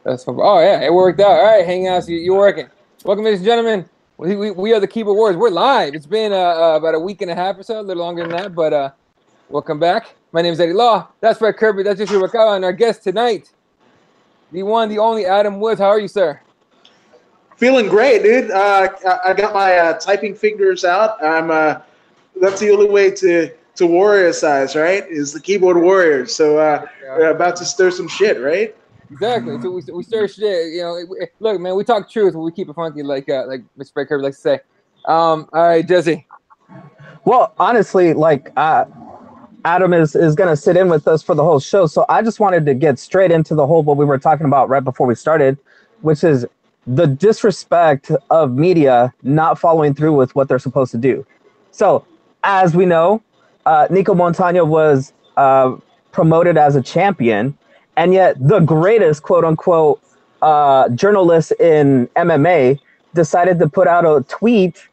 That's fun. Oh yeah, it worked out. All right, hang out. So you're working. Welcome, ladies and gentlemen. We are the Keyboard Warriors. We're live. It's been about a week and a half or so, a little longer than that, but welcome back. My name is Eddie Law. That's Fred Kirby. That's just Rukawa, and our guest tonight, the one, the only Adam Woods. How are you, sir? Feeling great, dude. I got my typing fingers out. That's the only way to warrior size, right? Is the keyboard warrior. So we're about to stir some shit, right? Exactly. So we stir shit. You know, look, man, we talk truth, but we keep it funky, like Mr. Fred Kirby likes to say. All right, Jesse. Well, honestly, Adam is going to sit in with us for the whole show. So I just wanted to get straight into the whole what we were talking about right before we started, which is the disrespect of media not following through with what they're supposed to do. So as we know, Nico Montano was promoted as a champion, and yet the greatest quote unquote journalist in MMA decided to put out a tweet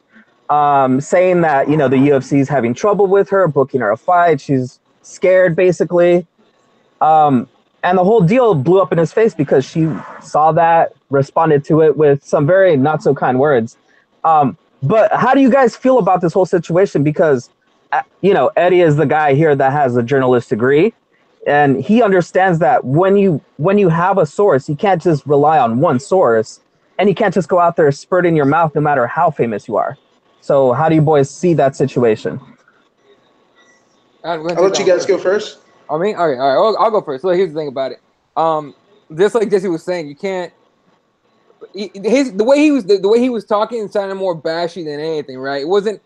saying that, you know, the UFC is having trouble with her, booking her a fight. She's scared, basically. And the whole deal blew up in his face because she saw that, responded to it with some very not so kind words. But how do you guys feel about this whole situation? Because, you know, Eddie is the guy here that has a journalist degree, and he understands that when you have a source, you can't just rely on one source, and you can't just go out there spurting your mouth no matter how famous you are. So how do you boys see that situation? I'll let you guys go first. I mean, all right. I'll go first. So here's the thing about it. Just like Jesse was saying, you can't. The way he was talking sounded more bashy than anything, right? It wasn't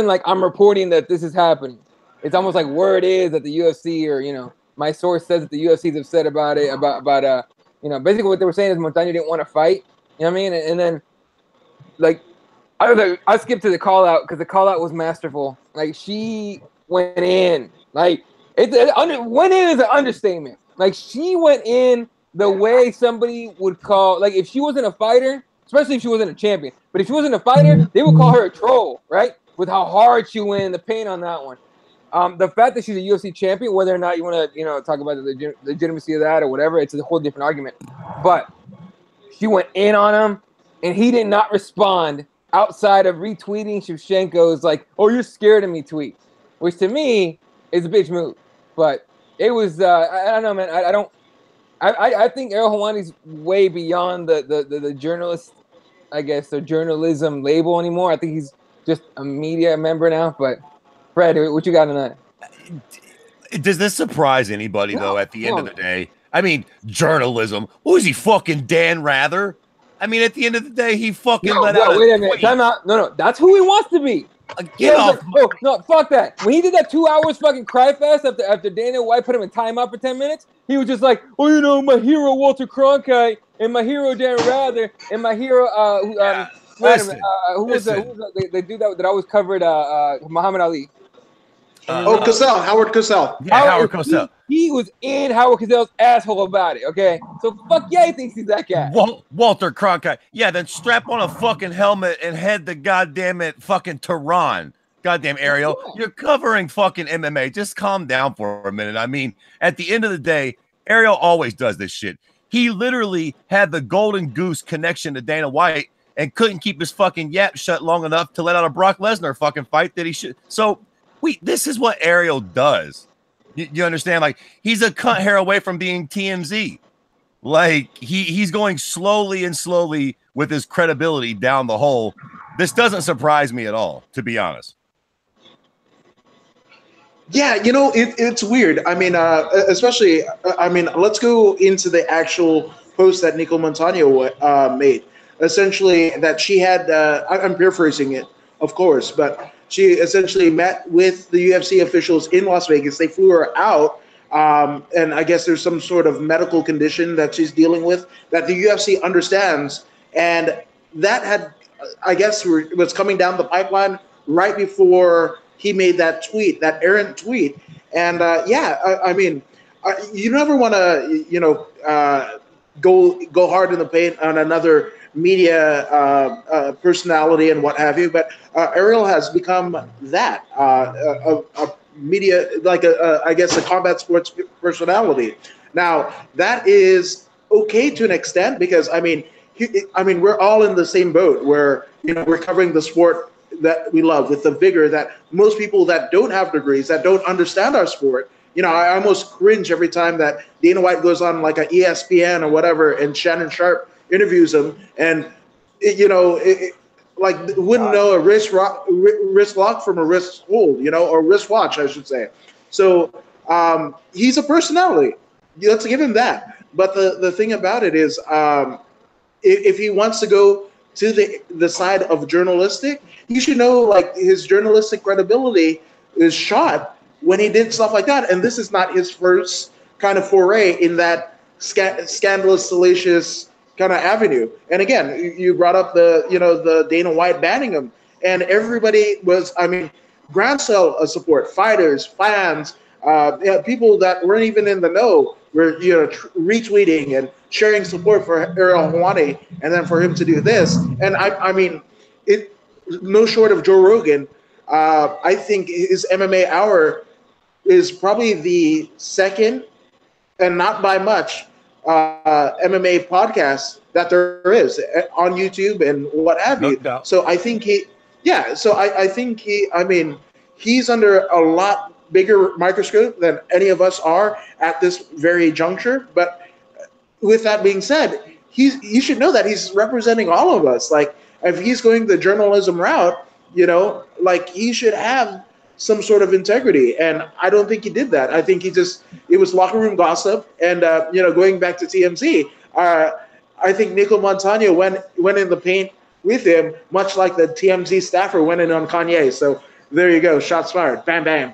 like I'm reporting that this is happening. It's almost like word is that the UFC, or, you know, my source says that the UFC is upset about it, about you know, basically what they were saying is Montano didn't want to fight. You know what I mean? And then, like, I skipped to the call out because the call out was masterful. Like, she went in. Like, went in is an understatement. Like, she went in the way somebody would call, like, if she wasn't a fighter, especially if she wasn't a champion, but if she wasn't a fighter, they would call her a troll, right? With how hard she went in, the pain on that one. The fact that she's a UFC champion, whether or not you want to, you know, talk about the legitimacy of that or whatever, it's a whole different argument. But she went in on him, and he did not respond outside of retweeting Shevchenko's, like, "Oh, you're scared of me" tweet, which to me is a bitch move. But it was, I don't know, man. I think Ariel Helwani's way beyond the journalist, I guess, the journalism label anymore. I think he's just a media member now. But Fred, what you got on that? Does this surprise anybody, though, at the end of the day? I mean, journalism. Who is he, fucking Dan Rather? I mean, at the end of the day, he fucking let out wait a minute. Time out. No, that's who he wants to be. Get off. Like, no, fuck that. When he did that 2 hours fucking cry fest after Dana White put him in timeout for 10 minutes, he was just like, oh, you know, my hero Walter Cronkite and my hero Dan Rather and my hero who was they do that always covered Muhammad Ali. Cosell, Howard Cosell. Yeah, Howard Cosell. He was in Howard Cosell's asshole about it, okay? So fuck yeah, he thinks he's that guy. Walter Cronkite. Yeah, then strap on a fucking helmet and head to goddamn it fucking Tehran. Goddamn Ariel. You're covering fucking MMA. Just calm down for a minute. I mean, at the end of the day, Ariel always does this shit. He literally had the golden goose connection to Dana White and couldn't keep his fucking yap shut long enough to let out a Brock Lesnar fucking fight that he should. So this is what Ariel does. You understand? Like, he's a cunt hair away from being TMZ. Like, he's going slowly and slowly with his credibility down the hole. This doesn't surprise me at all, to be honest. Yeah, you know, it's weird. I mean, especially, I mean, let's go into the actual post that Nico Montano made. Essentially, that she had, I'm paraphrasing it, of course, but she essentially met with the UFC officials in Las Vegas. They flew her out, and I guess there's some sort of medical condition that she's dealing with that the UFC understands. And that had, I guess, was coming down the pipeline right before he made that tweet, that errant tweet. And I mean, you never want to, you know, go hard in the paint on another media personality and what have you, but Ariel has become that a media, like I guess a combat sports personality. Now that is okay to an extent because we're all in the same boat where we're covering the sport that we love with the vigor that most people that don't have degrees, that don't understand our sport. I almost cringe every time that Dana White goes on like an ESPN or whatever, and Shannon Sharp interviews him, and like wouldn't know a wrist lock from a wrist hold, or wrist watch, I should say. So he's a personality. Let's give him that. But the thing about it is, if he wants to go to the side of journalistic, he should know like his journalistic credibility is shot when he did stuff like that. And this is not his first kind of foray in that scandalous, salacious kind of avenue. And again, you brought up the Dana White banning him, and everybody was, groundswell support, fighters, fans, people that weren't even in the know were retweeting and sharing support for Ariel Helwani, and then for him to do this, and it no short of Joe Rogan. I think his MMA Hour is probably the second, and not by much, MMA podcast that there is on YouTube and what have you. doubt. So I think he's under a lot bigger microscope than any of us are at this very juncture. But with that being said, you should know that he's representing all of us. Like, if he's going the journalism route, like, he should have some sort of integrity, and I don't think he did that. I think it was locker room gossip, and going back to TMZ, I think Nico Montano went in the paint with him, much like the TMZ staffer went in on Kanye. So there you go, shots fired, bam, bam.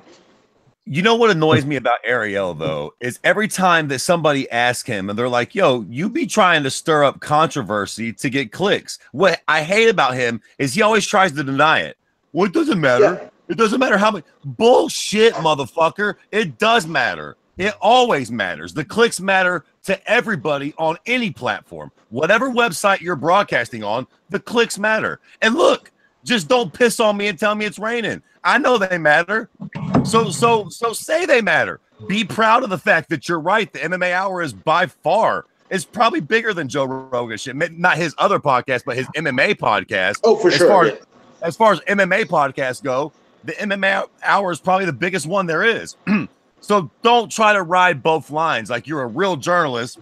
You know what annoys me about Ariel, though, is every time that somebody asks him and they're like, yo, you be trying to stir up controversy to get clicks. What I hate about him is he always tries to deny it. Well, it doesn't matter. Yeah. It doesn't matter how much. Bullshit, motherfucker. It does matter. It always matters. The clicks matter to everybody on any platform. Whatever website you're broadcasting on, the clicks matter. And look, just don't piss on me and tell me it's raining. I know they matter. So say they matter. Be proud of the fact that you're right. The MMA Hour is by far, it's probably bigger than Joe Rogan shit. Not his other podcast, but his MMA podcast. Oh, for sure. As far as MMA podcasts go, the MMA Hour is probably the biggest one there is. So don't try to ride both lines. Like, you're a real journalist,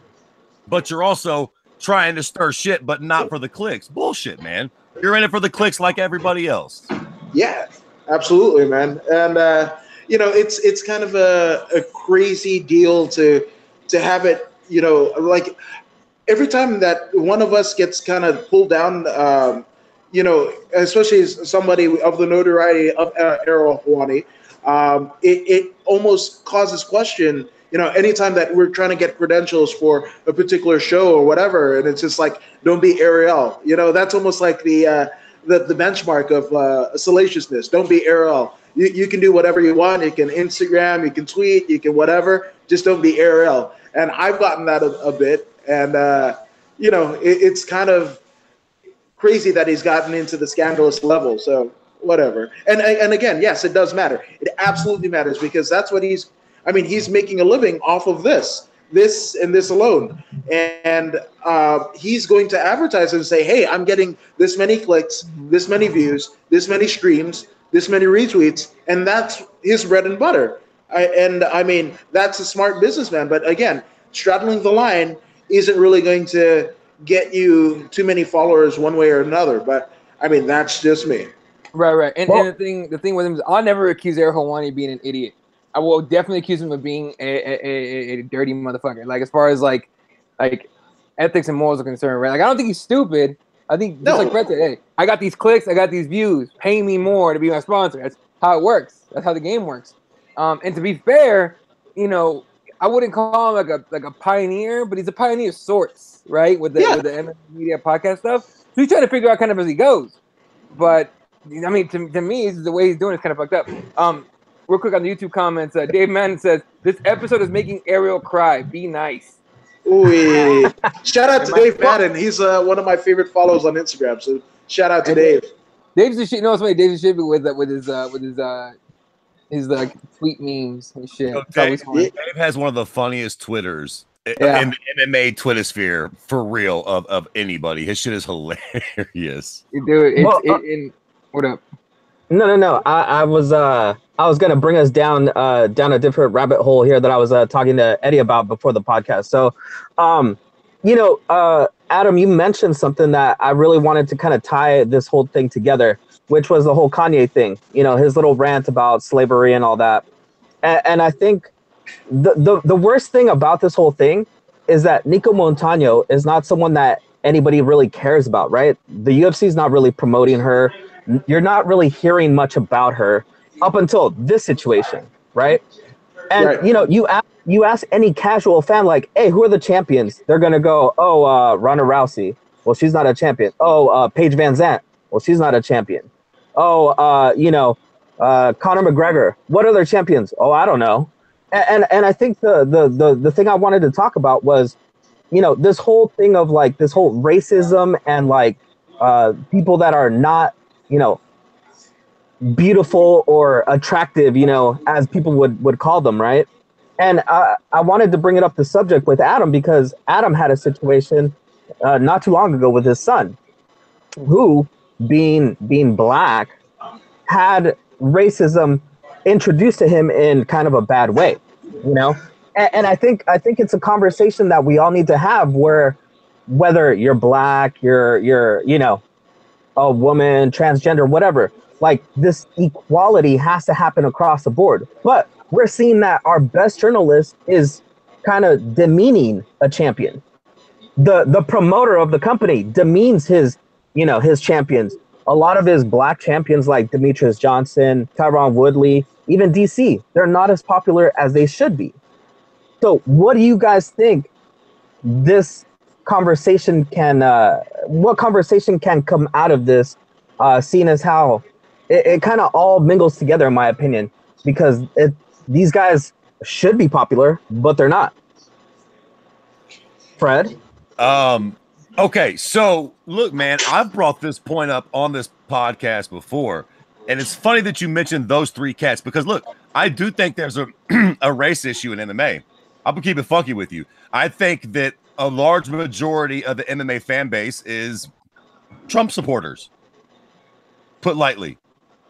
but you're also trying to stir shit, but not for the clicks. Bullshit, man. You're in it for the clicks like everybody else. Yeah, absolutely, man. And it's kind of a crazy deal to have it. Like, every time that one of us gets kind of pulled down, especially somebody of the notoriety of Ariel Helwani, it almost causes question. Anytime that we're trying to get credentials for a particular show or whatever, and it's just like, don't be Ariel. That's almost like the benchmark of salaciousness. Don't be Ariel. You can do whatever you want. You can Instagram, you can tweet, you can whatever. Just don't be Ariel. And I've gotten that a bit, and it's kind of crazy that he's gotten into the scandalous level. So whatever. And again, yes, it does matter. It absolutely matters, because that's what he's making a living off of this and this alone. And he's going to advertise and say, hey, I'm getting this many clicks, this many views, this many streams, this many retweets, and that's his bread and butter. That's a smart businessman. But again, straddling the line isn't really going to get you too many followers one way or another. But that's just me. Right. And the thing with him is, I'll never accuse Ariel Helwani of being an idiot. I will definitely accuse him of being a dirty motherfucker. Like, as far as like ethics and morals are concerned, right? Like, I don't think he's stupid. I think just like Brett said, hey, I got these clicks, I got these views, pay me more to be my sponsor. That's how it works. That's how the game works. And to be fair, I wouldn't call him like a pioneer, but he's a pioneer of sorts, right? With the MMA media podcast stuff. So he's trying to figure out kind of as he goes. But to me, the way he's doing is kind of fucked up. Real quick on the YouTube comments, Dave Madden says, this episode is making Ariel cry. Be nice. Ooh, shout out to Dave Madden. He's one of my favorite follows on Instagram. So shout out to Dave. Dave's the shit. You know what's funny? Dave's the shit with his like tweet memes and shit. Dave has one of the funniest Twitters in the MMA Twitter sphere for real of anybody. His shit is hilarious. Dude, what up? No. I was gonna bring us down a different rabbit hole here that I was talking to Eddie about before the podcast. So, Adam, you mentioned something that I really wanted to kind of tie this whole thing together, which was the whole Kanye thing. His little rant about slavery and all that. And I think the worst thing about this whole thing is that Nico Montano is not someone that anybody really cares about, right? The UFC is not really promoting her. You're not really hearing much about her up until this situation, right? And right. You ask any casual fan, like, hey, who are the champions? They're gonna go, Ronda Rousey. Well, she's not a champion. Paige Van Zandt. Well, she's not a champion. Conor McGregor. What are their champions? Oh, I don't know. And I think the thing I wanted to talk about was, this whole thing of like this whole racism and like people that are not, beautiful or attractive, as people would call them, right? And I wanted to bring it up the subject with Adam because Adam had a situation not too long ago with his son, who, being black, had racism introduced to him in kind of a bad way, And I think it's a conversation that we all need to have, where whether you're black, you're a woman, transgender, whatever, like this equality has to happen across the board. But we're seeing that our best journalist is kind of demeaning a champion. The promoter of the company demeans his champions. A lot of his black champions like Demetrius Johnson, Tyron Woodley, even DC, they're not as popular as they should be. So what do you guys think this conversation what conversation can come out of this, seeing as how it kind of all mingles together, in my opinion, because these guys should be popular, but they're not. Fred? Okay, so look, man, I've brought this point up on this podcast before, and it's funny that you mentioned those three cats because look, I do think there's a race issue in MMA. I'm gonna keep it funky with you. I think that a large majority of the MMA fan base is Trump supporters, put lightly.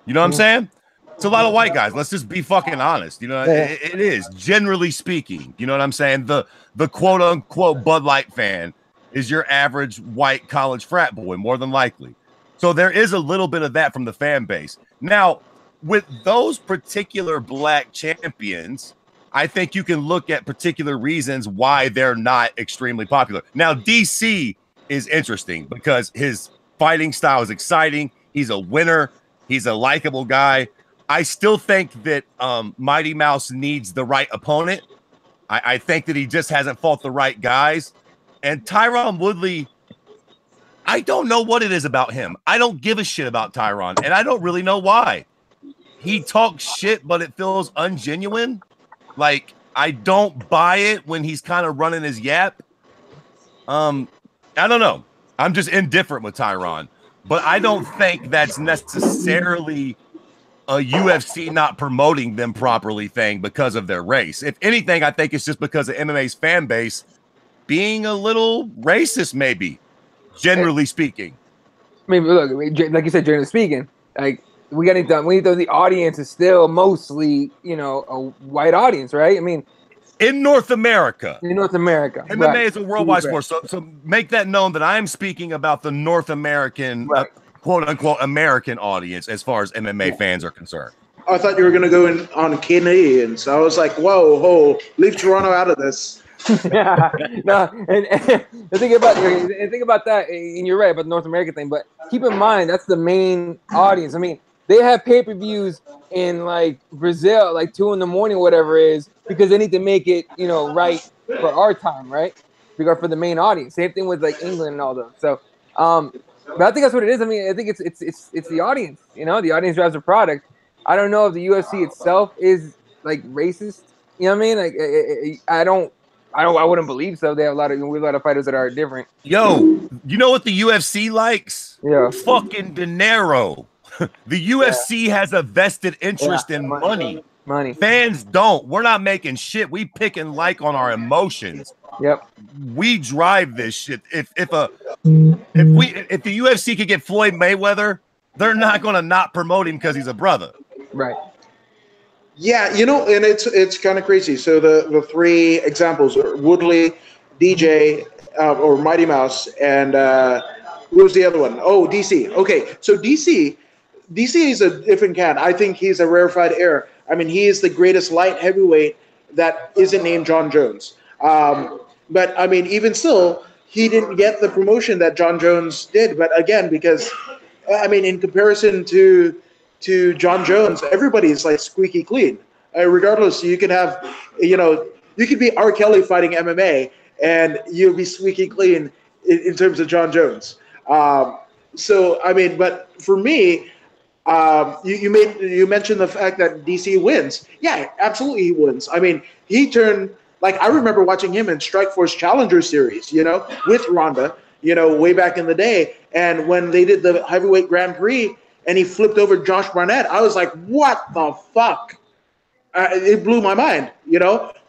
You know what I'm saying? It's a lot of white guys. Let's just be fucking honest. It is, generally speaking. You know what I'm saying? The quote unquote Bud Light fan is your average white college frat boy, more than likely. So there is a little bit of that from the fan base. Now, with those particular black champions, I think you can look at particular reasons why they're not extremely popular. Now, DC is interesting because his fighting style is exciting. He's a winner. He's a likable guy. I still think that Mighty Mouse needs the right opponent. I think that he just hasn't fought the right guys. And Tyron Woodley, I don't know what it is about him. I don't give a shit about Tyron, and I don't really know why. He talks shit, but it feels ungenuine. Like, I don't buy it when he's kind of running his yap. I don't know. I'm just indifferent with Tyron. But I don't think that's necessarily a UFC not promoting them properly thing because of their race. If anything, I think it's just because of MMA's fan base being a little racist, maybe, generally speaking. I mean, look, like you said, generally speaking, like we need the audience is still mostly, a white audience, right? I mean, in North America. MMA right. is a worldwide sport. So make that known that I'm speaking about the North American, quote unquote, American audience as far as MMA fans are concerned. I thought you were going to go in on Canadians. So I was like, whoa, leave Toronto out of this. No, and think about that, and you're right about the North American thing, but keep in mind that's the main audience. I mean, they have pay-per-views in like Brazil, like 2 a.m, whatever it is, because they need to make it, right for our time, right? Because for the main audience. Same thing with like England and all those. So, but I think that's what it is. I mean, I think it's the audience. The audience drives the product. I don't know if the UFC itself is like racist. You know what I mean? Like, I wouldn't believe so. They have a lot of fighters that are different. Yo, you know what the UFC likes? Yeah. Fucking dinero. The UFC has a vested interest in money. Money. Fans don't. We're not making shit. We pick and like on our emotions. Yep. We drive this shit. If the UFC could get Floyd Mayweather, they're not going to not promote him because he's a brother. Right. Yeah, you know, and it's kind of crazy. So the three examples are Woodley, DJ, or Mighty Mouse, and who was the other one? Oh, DC. Okay, so DC is a different cat. I think he's a rarefied air. I mean, he is the greatest light heavyweight that isn't named John Jones. But I mean, even still, he didn't get the promotion that John Jones did. But again, because I mean, in comparison to John Jones, everybody's like squeaky clean. Regardless, you could have, you could be R. Kelly fighting MMA, and you'll be squeaky clean in terms of John Jones. So I mean, but for me, you mentioned the fact that DC wins. Yeah, absolutely, he wins. I mean, he turned I remember watching him in Strikeforce Challenger Series, with Ronda, way back in the day, and when they did the heavyweight Grand Prix. And he flipped over Josh Barnett. I was like, what the fuck? It blew my mind,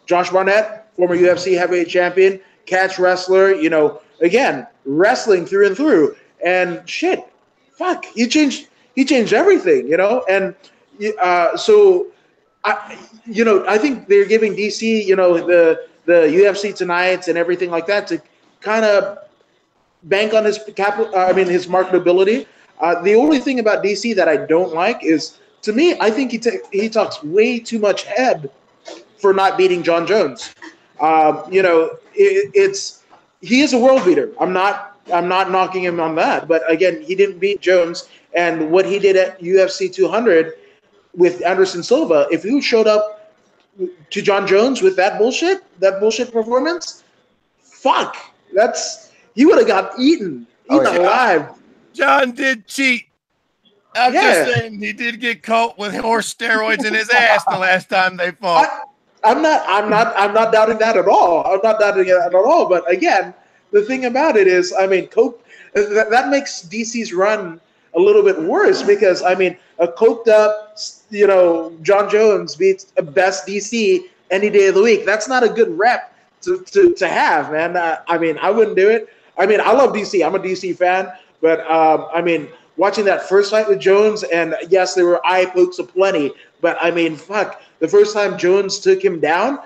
Josh Barnett, former UFC heavyweight champion, catch wrestler, again, wrestling through and through. And shit, fuck, he changed everything, And so, I think they're giving DC, the UFC Tonights and everything like that to kind of bank on his his marketability. The only thing about DC that I don't like is, to me, I think he talks way too much head for not beating John Jones. He is a world beater. I'm not knocking him on that, but again, he didn't beat Jones, and what he did at UFC 200 with Anderson Silva, if he showed up to John Jones with that bullshit performance, fuck, he would have got eaten alive. John did cheat. I'm just saying he did get caught with horse steroids in his ass the last time they fought. I'm not doubting that at all. I'm not doubting it at all. But again, the thing about it is, I mean, that makes DC's run a little bit worse because I mean, a coked up, John Jones beats a best DC any day of the week. That's not a good rep to have, man. I mean, I wouldn't do it. I mean, I love DC. I'm a DC fan. But, I mean, watching that first fight with Jones, and yes, there were eye pokes aplenty, but, I mean, fuck, the first time Jones took him down,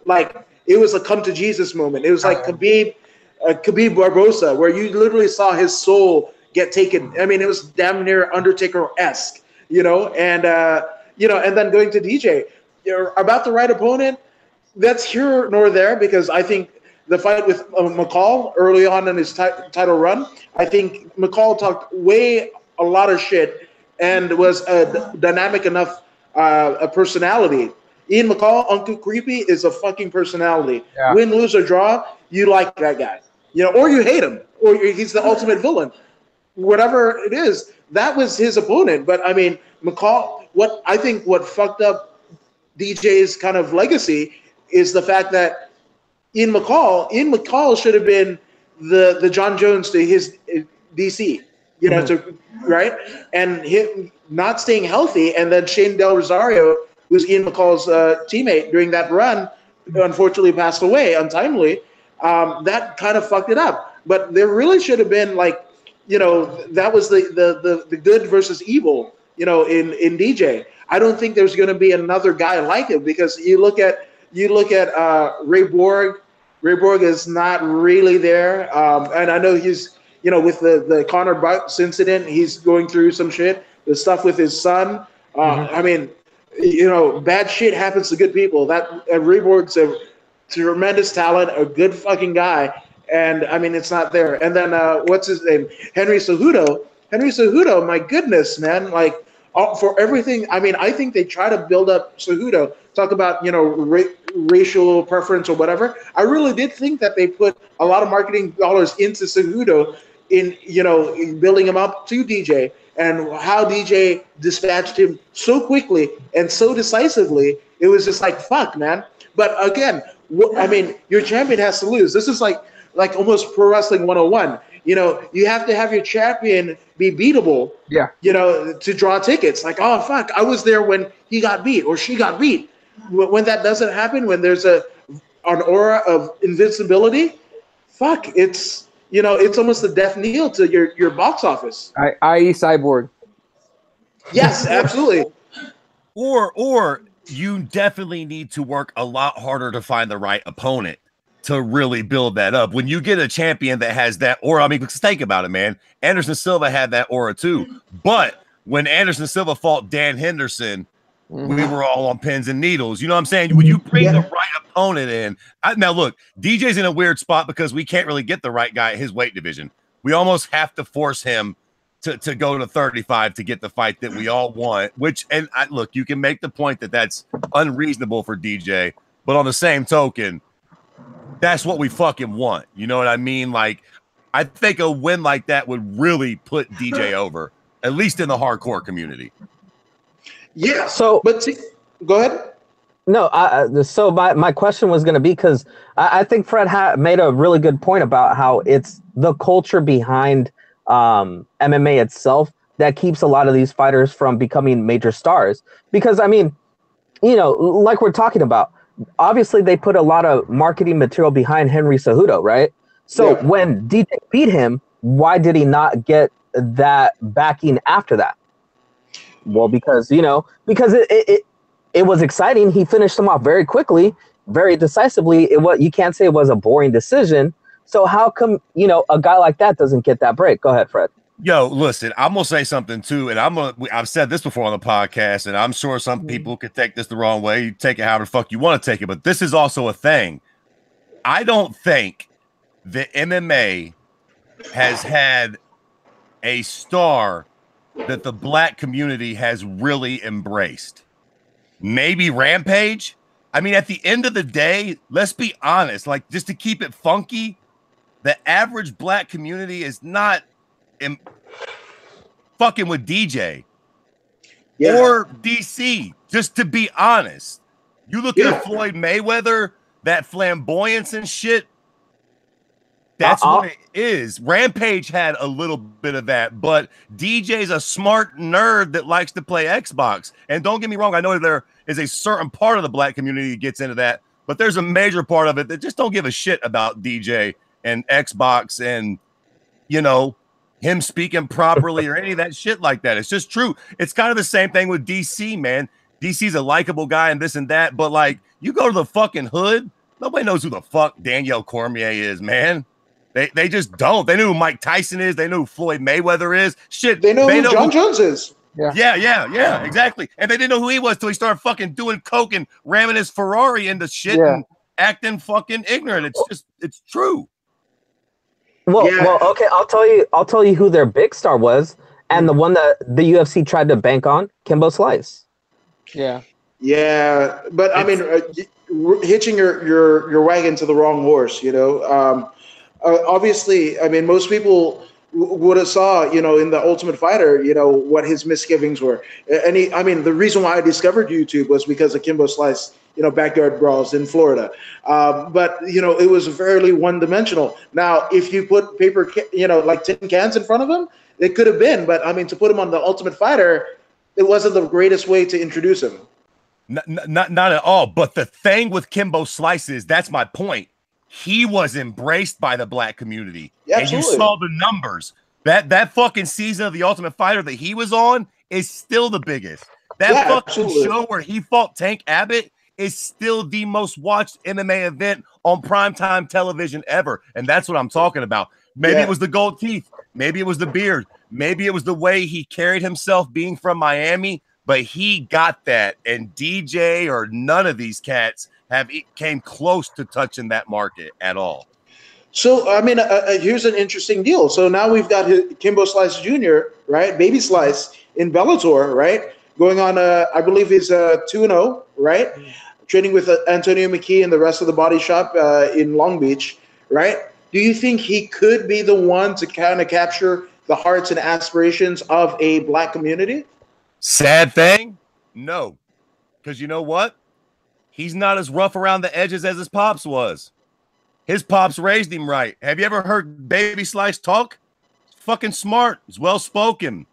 it was a come to Jesus moment. It was like Khabib Barbosa, where you literally saw his soul get taken. I mean, it was damn near Undertaker-esque, and then going to DJ. About the right opponent, that's here nor there because I think the fight with McCall early on in his title run, I think McCall talked a lot of shit and was a dynamic enough a personality. Ian McCall, Uncle Creepy, is a fucking personality. Yeah. Win, lose, or draw, you like that guy. Or you hate him, or he's the ultimate villain. Whatever it is, that was his opponent. But, I mean, McCall, what fucked up DJ's kind of legacy is the fact that Ian McCall should have been the John Jones to his DC, right? And him not staying healthy, and then Shane Del Rosario, who's Ian McCall's teammate during that run, unfortunately passed away untimely. That kind of fucked it up. But there really should have been that was the good versus evil, in DJ. I don't think there's going to be another guy like him because you look at Ray Borg. Ray Borg is not really there, and I know he's with the Connor Butts incident, he's going through some shit. The stuff with his son. I mean, bad shit happens to good people. That Ray Borg's a tremendous talent, a good fucking guy, and I mean it's not there. And then what's his name? Henry Cejudo. My goodness, man! For everything, I mean, I think they try to build up Cejudo. Talk about racial preference or whatever. I really did think that they put a lot of marketing dollars into Cejudo in building him up to DJ, and how DJ dispatched him so quickly and so decisively. It was just like fuck, man. But again, I mean, your champion has to lose. This is like almost pro wrestling 101. You have to have your champion be beatable. Yeah. To draw tickets. Like, oh fuck, I was there when he got beat or she got beat. When that doesn't happen, when there's a an aura of invincibility, fuck, it's it's almost a death knell to your box office. I.e. Cyborg. Yes, absolutely. Or you definitely need to work a lot harder to find the right opponent to really build that up. When you get a champion that has that aura, I mean, let's think about it, man. Anderson Silva had that aura too. But when Anderson Silva fought Dan Henderson, we were all on pins and needles. You know what I'm saying? When you bring the right opponent in. Now, look, DJ's in a weird spot because we can't really get the right guy at his weight division. We almost have to force him to go to 35 to get the fight that we all want, look, you can make the point that that's unreasonable for DJ, but on the same token, that's what we fucking want. You know what I mean? Like, I think a win like that would really put DJ over, at least in the hardcore community. Yeah. So, go ahead. No, so my question was going to be, because I think Fred made a really good point about how it's the culture behind MMA itself that keeps a lot of these fighters from becoming major stars. Because, I mean, like we're talking about, obviously they put a lot of marketing material behind Henry Cejudo, right? So when DJ beat him, why did he not get that backing after that? Well, because it was exciting. He finished him off very quickly, very decisively. You can't say it was a boring decision. So how come, a guy like that doesn't get that break? Go ahead, Fred. Yo, listen, I'm going to say something too. And I've said this before on the podcast, and I'm sure some people could take this the wrong way. You take it however the fuck you want to take it. But this is also a thing. I don't think that MMA has had a star that the black community has really embraced. Maybe Rampage. I mean, at the end of the day, let's be honest, like, just to keep it funky, the average black community is not fucking with DJ or DC, just to be honest. You look at Floyd Mayweather, that flamboyance and shit, that's what it is. Rampage had a little bit of that, but DJ's a smart nerd that likes to play Xbox. And don't get me wrong, I know there is a certain part of the black community that gets into that, but there's a major part of it that just don't give a shit about DJ and Xbox and, him speaking properly or any of that shit like that. It's just true. It's kind of the same thing with DC, man. DC's a likable guy and this and that, but like, you go to the fucking hood, nobody knows who the fuck Danielle Cormier is, man. They just don't. They knew who Mike Tyson is. They knew who Floyd Mayweather is. Shit. They know who John Jones is. Yeah, exactly. And they didn't know who he was till he started fucking doing coke and ramming his Ferrari into shit and acting fucking ignorant. It's true. Well, okay. I'll tell you who their big star was, and the one that the UFC tried to bank on, Kimbo Slice. Yeah, but I mean, hitching your wagon to the wrong horse. Obviously, I mean, most people would have saw, in the Ultimate Fighter, what his misgivings were. And the reason why I discovered YouTube was because of Kimbo Slice, backyard brawls in Florida. But it was fairly one-dimensional. Now, if you put paper, like tin cans in front of him, it could have been. But I mean, to put him on the Ultimate Fighter, it wasn't the greatest way to introduce him. Not at all. But the thing with Kimbo Slice is, that's my point. He was embraced by the black community. Yeah, and you saw the numbers. That fucking season of the Ultimate Fighter that he was on is still the biggest. That fucking show where he fought Tank Abbott is still the most watched MMA event on primetime television ever. And that's what I'm talking about. Maybe it was the gold teeth. Maybe it was the beard. Maybe it was the way he carried himself being from Miami. But he got that. And DJ or none of these cats came close to touching that market at all. So, I mean, here's an interesting deal. So now we've got Kimbo Slice Jr., right? Baby Slice in Bellator, right? Going on, I believe he's 2-0, right? Training with Antonio McKee and the rest of the body shop in Long Beach, right? Do you think he could be the one to kind of capture the hearts and aspirations of a black community? Sad thing? No. Because you know what? He's not as rough around the edges as his pops was. His pops raised him right. Have you ever heard Baby Slice talk? He's fucking smart. He's well-spoken.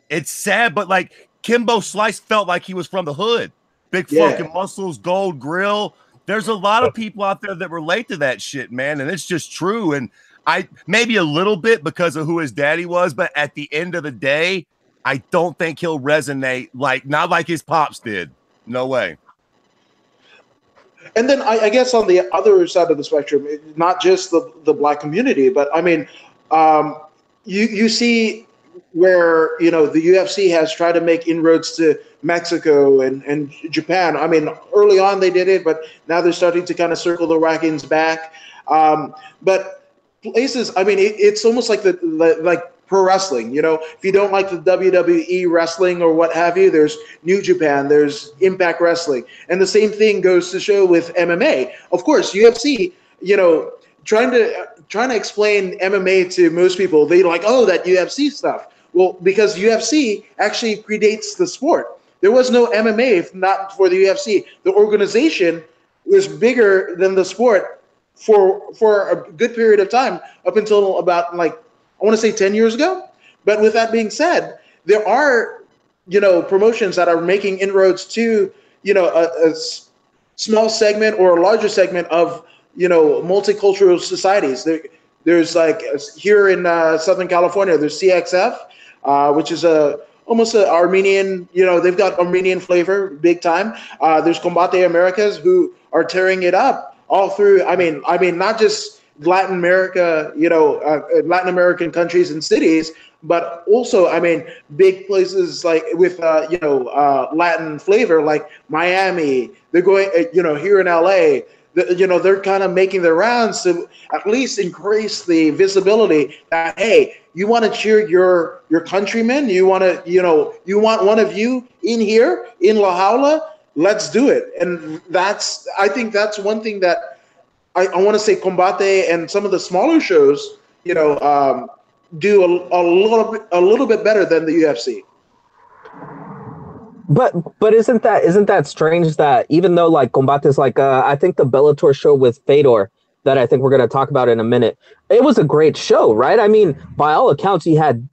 It's sad, but like Kimbo Slice felt like he was from the hood. Big fucking muscles, gold grill. There's a lot of people out there that relate to that shit, man, and it's just true. And I maybe a little bit because of who his daddy was, but at the end of the day, I don't think he'll resonate not like his pops did. No way. And then I guess on the other side of the spectrum, not just the black community, but I mean, you see where the UFC has tried to make inroads to Mexico and Japan. I mean, early on they did it, but now they're starting to kind of circle the wagons back. But places, I mean, it's almost like like pro wrestling. If you don't like the WWE wrestling or what have you, there's New Japan, there's Impact Wrestling, and the same thing goes to show with MMA. Of course, UFC, trying to explain MMA to most people, they like, oh, that UFC stuff. Well, because UFC actually predates the sport. There was no MMA if not for the UFC. The organization was bigger than the sport for a good period of time, up until about I want to say 10 years ago. But with that being said, there are, promotions that are making inroads to, a small segment or a larger segment of, multicultural societies. There's like here in Southern California, there's CXF, which is almost an Armenian, they've got Armenian flavor big time. There's Combate Americas who are tearing it up all through. I mean, not just Latin America, Latin American countries and cities, but also, I mean, big places like with, Latin flavor, like Miami. They're going, here in LA, they're kind of making their rounds to at least increase the visibility that, hey, you want to cheer your countrymen, you want one of you in here in La Jaula, let's do it. And I think that's one thing that I want to say Combate and some of the smaller shows, do a little bit better than the UFC. But isn't that strange that even though like Combate is like I think the Bellator show with Fedor that I think we're going to talk about in a minute, it was a great show, right? I mean, by all accounts, you had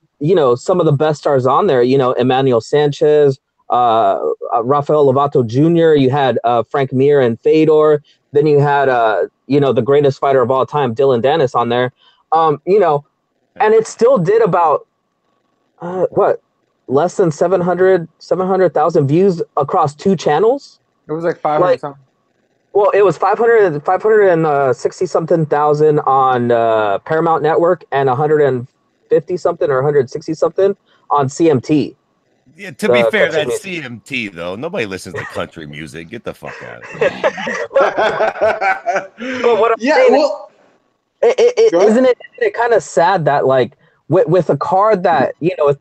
some of the best stars on there. Emmanuel Sanchez, Rafael Lovato Jr. You had Frank Mir and Fedor. Then you had the greatest fighter of all time, Dylan Dennis, on there. And it still did about less than 700,000 views across two channels. It was like 500 something. Well, it was 560 something thousand on Paramount Network and 150 something or 160 something on CMT. Yeah, to be fair, that's CMT though. Nobody listens to country music. Get the fuck out of here. But what I'm saying isn't it kind of sad that like with a card that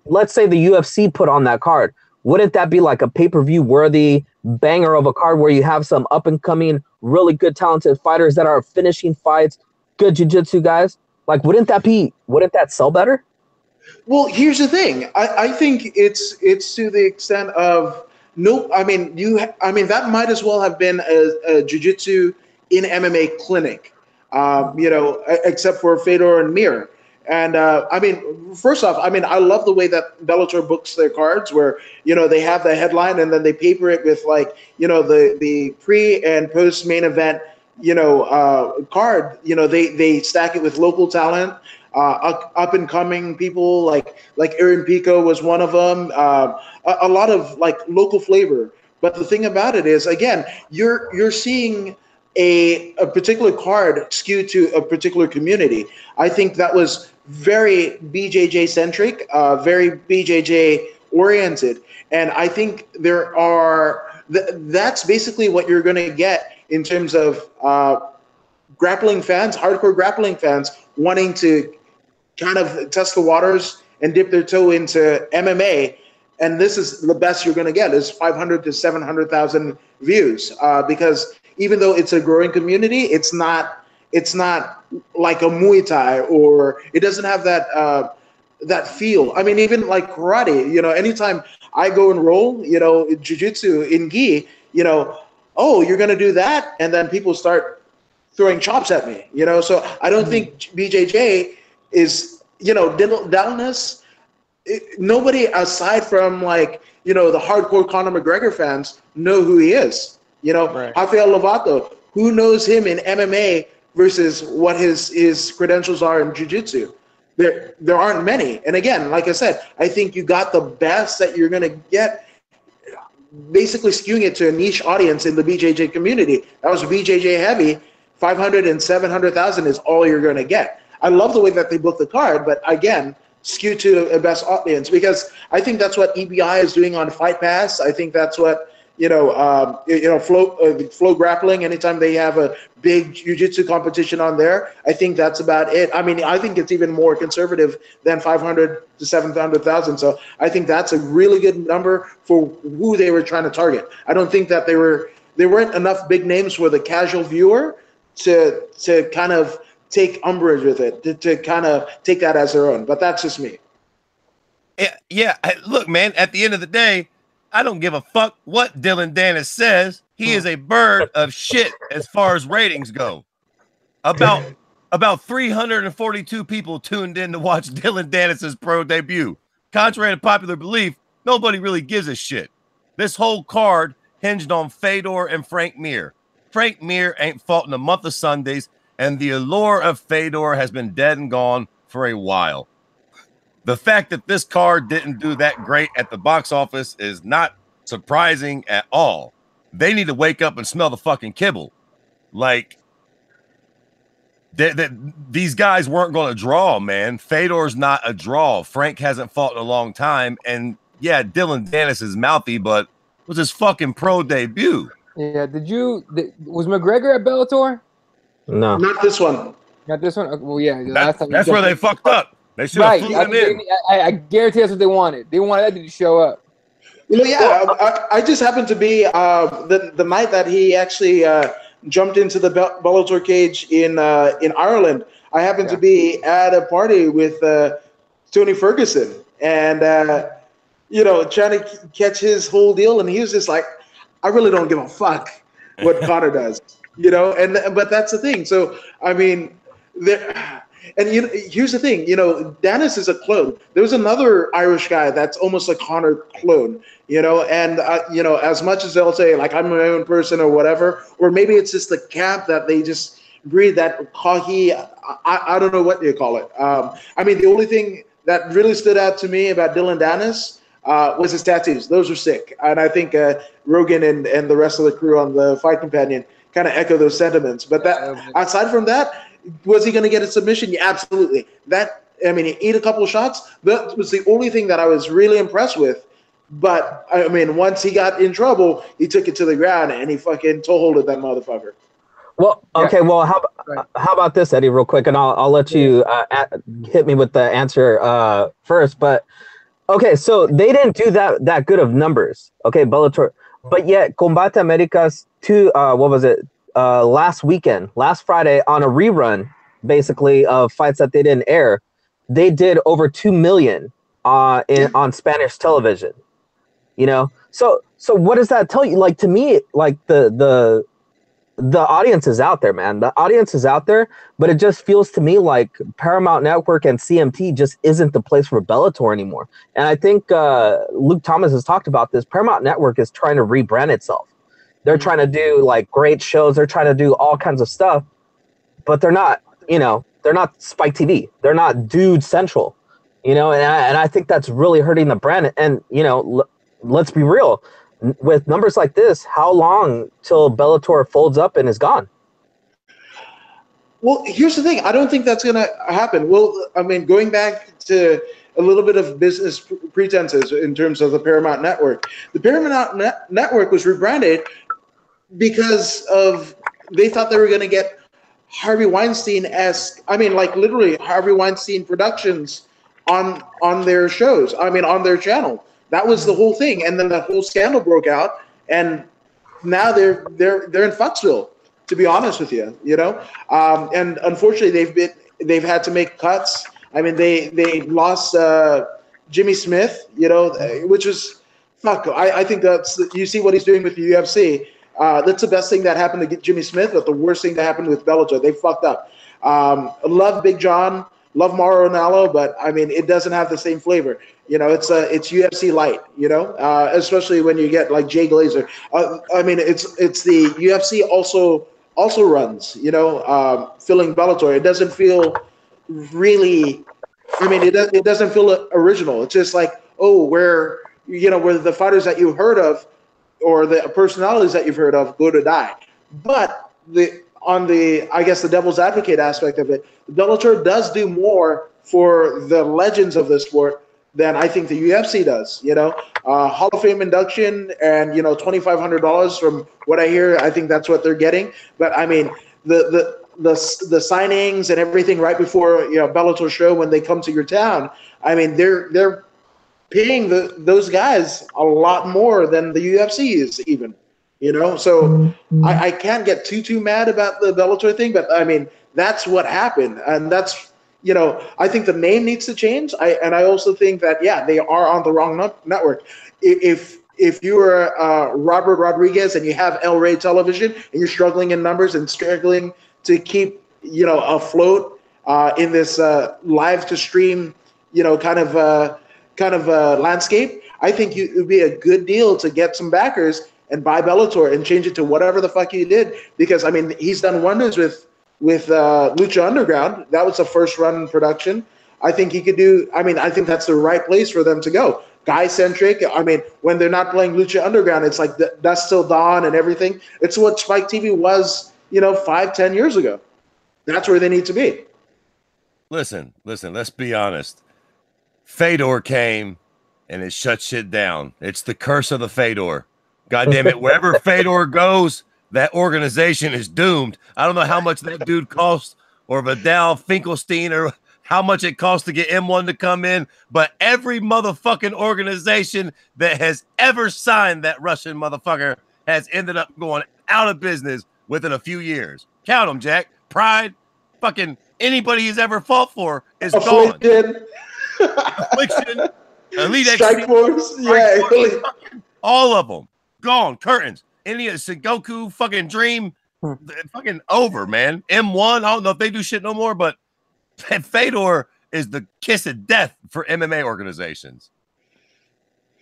let's say the UFC put on that card, wouldn't that be like a pay-per-view worthy banger of a card where you have some up and coming, really good, talented fighters that are finishing fights, good jiu-jitsu guys? Like, wouldn't that sell better? Well, here's the thing. I think it's to the extent of that might as well have been a jiu-jitsu in MMA clinic, except for Fedor and Mir. And first off, I love the way that Bellator books their cards, where they have the headline and then they paper it with the pre and post main event card. They stack it with local talent, up and coming people like Aaron Pico was one of them. A lot of like local flavor. But the thing about it is, again, you're seeing a particular card skewed to a particular community. I think that was very BJJ centric, very BJJ oriented, and I think that's basically what you're going to get in terms of grappling fans, hardcore grappling fans wanting to kind of test the waters and dip their toe into MMA. And this is the best you're going to get is 500 to 700,000 views, because even though it's a growing community, it's not like a Muay Thai, or it doesn't have that feel. I mean, even like karate, anytime I go and roll, jiu-jitsu in gi, oh, you're going to do that? And then people start throwing chops at me, So I don't think BJJ is, Dallas, nobody aside from the hardcore Conor McGregor fans know who he is. Right. Rafael Lovato, who knows him in MMA versus what his credentials are in jiu-jitsu. There aren't many. And again, like I said, I think you got the best that you're going to get, basically skewing it to a niche audience in the BJJ community. That was BJJ heavy. 500 and 700,000 is all you're going to get. I love the way that they booked the card, but again, skew to the best audience, because I think that's what EBI is doing on Fight Pass. I think that's what Flow Grappling. Anytime they have a big jiu-jitsu competition on there, I think that's about it. I mean, I think it's even more conservative than 500 to 700,000. So I think that's a really good number for who they were trying to target. I don't think that there weren't enough big names for the casual viewer to kind of take umbrage with it, to kind of take that as their own. But that's just me. Yeah. Look, man, at the end of the day, I don't give a fuck what Dylan Dennis says. He is a bird of shit as far as ratings go. About 342 people tuned in to watch Dylan Dennis's pro debut. Contrary to popular belief, nobody really gives a shit. This whole card hinged on Fedor and Frank Mir. Frank Mir ain't fought in a month of Sundays, and the allure of Fedor has been dead and gone for a while. The fact that this card didn't do that great at the box office is not surprising at all. They need to wake up and smell the fucking kibble. Like, these guys weren't going to draw, man. Fedor's not a draw. Frank hasn't fought in a long time. And yeah, Dylan Dennis is mouthy, but it was his fucking pro debut. Yeah, was McGregor at Bellator? No. Not this one. Not this one? Well, yeah. That's where they fucked up. They should have flew him in. I guarantee that's what they wanted. They wanted that to show up. I just happened to be the night that he actually jumped into the Bellator cage in Ireland. I happened to be at a party with Tony Ferguson, and trying to catch his whole deal, and he was just like, "I really don't give a fuck what Conor does," but that's the thing. So I mean, here's the thing, Dennis is a clone. There's another Irish guy that's almost a Conor clone, and as much as they'll say like I'm my own person or whatever, or maybe it's just the camp that they just breed, that cocky. I don't know what you call it. I mean, the only thing that really stood out to me about Dylan Dennis was his tattoos. Those were sick, and I think Rogan and the rest of the crew on the Fight Companion kind of echo those sentiments. But aside from that, was he going to get a submission? Yeah, absolutely. He ate a couple of shots. That was the only thing that I was really impressed with. But I mean, once he got in trouble, he took it to the ground and he fucking toe-holded that motherfucker. Well, okay. Yeah. Well, how about this, Eddie, real quick, and I'll let you hit me with the answer first. But okay, so they didn't do that good of numbers. Okay, Bellator, but yet Combate Americas last Friday, on a rerun, basically, of fights that they didn't air, they did over 2 million on Spanish television. So what does that tell you? Like, to me, like the audience is out there, man. The audience is out there, but it just feels to me like Paramount Network and CMT just isn't the place for Bellator anymore. And I think Luke Thomas has talked about this. Paramount Network is trying to rebrand itself. They're trying to do like great shows. They're trying to do all kinds of stuff, but they're not, they're not Spike TV. They're not Dude Central, and I think that's really hurting the brand. And, let's be real, with numbers like this, how long till Bellator folds up and is gone? Well, here's the thing. I don't think that's going to happen. Well, I mean, going back to a little bit of business pretenses in terms of the Paramount Network, the Paramount Network was rebranded because they thought they were going to get Harvey Weinstein-esque, like literally Harvey Weinstein Productions on their shows. On their channel. That was the whole thing. And then that whole scandal broke out, and now they're in Fucksville, to be honest with you, and unfortunately they've had to make cuts. I mean, they lost Jimmy Smith, which is fuck. I think you see what he's doing with the UFC. That's the best thing that happened to get Jimmy Smith, but the worst thing that happened with Bellator. They fucked up. Love Big John, love Mauro Ranallo, but it doesn't have the same flavor. It's UFC light. Especially when you get like Jay Glazer. It's the UFC also also runs, filling Bellator. It doesn't feel really. I mean, it doesn't feel original. It's just like, oh, where the fighters that you've heard of or the personalities that you've heard of go to die. But I guess the devil's advocate aspect of it, Bellator does do more for the legends of the sport than I think the UFC does. Hall of Fame induction and $2,500 from what I hear. I think that's what they're getting. But I mean, the signings and everything right before Bellator show when they come to your town. I mean, they're paying those guys a lot more than the UFC is even. So I can't get too mad about the Bellator thing, but I mean that's what happened, and that's I think the name needs to change. I also think that they are on the wrong network. If you are Robert Rodriguez and you have El Rey Television and you're struggling in numbers and struggling to keep afloat in this live to stream kind of landscape, I think it would be a good deal to get some backers and buy Bellator and change it to whatever the fuck he did, because I mean he's done wonders with Lucha Underground. That was a first run production. I think he could do. I mean, I think that's the right place for them to go. Guy centric. I mean, when they're not playing Lucha Underground, it's like Dust Till Dawn and everything. It's what Spike TV was, 5-10 years ago. That's where they need to be. Listen. Let's be honest. Fedor came and it shut shit down. It's the curse of the Fedor. God damn it. Wherever Fedor goes, that organization is doomed. I don't know how much that dude cost, or Vidal Finkelstein, or how much it costs to get M1 to come in, but every motherfucking organization that has ever signed that Russian motherfucker has ended up going out of business within a few years. Count them, Jack. Pride, fucking anybody he's ever fought for is gone. Affliction, Elite Strike Force, all of them gone. Curtains, any of Sengoku, fucking Dream, fucking over, man. M1, I don't know if they do shit no more, but Fedor is the kiss of death for MMA organizations.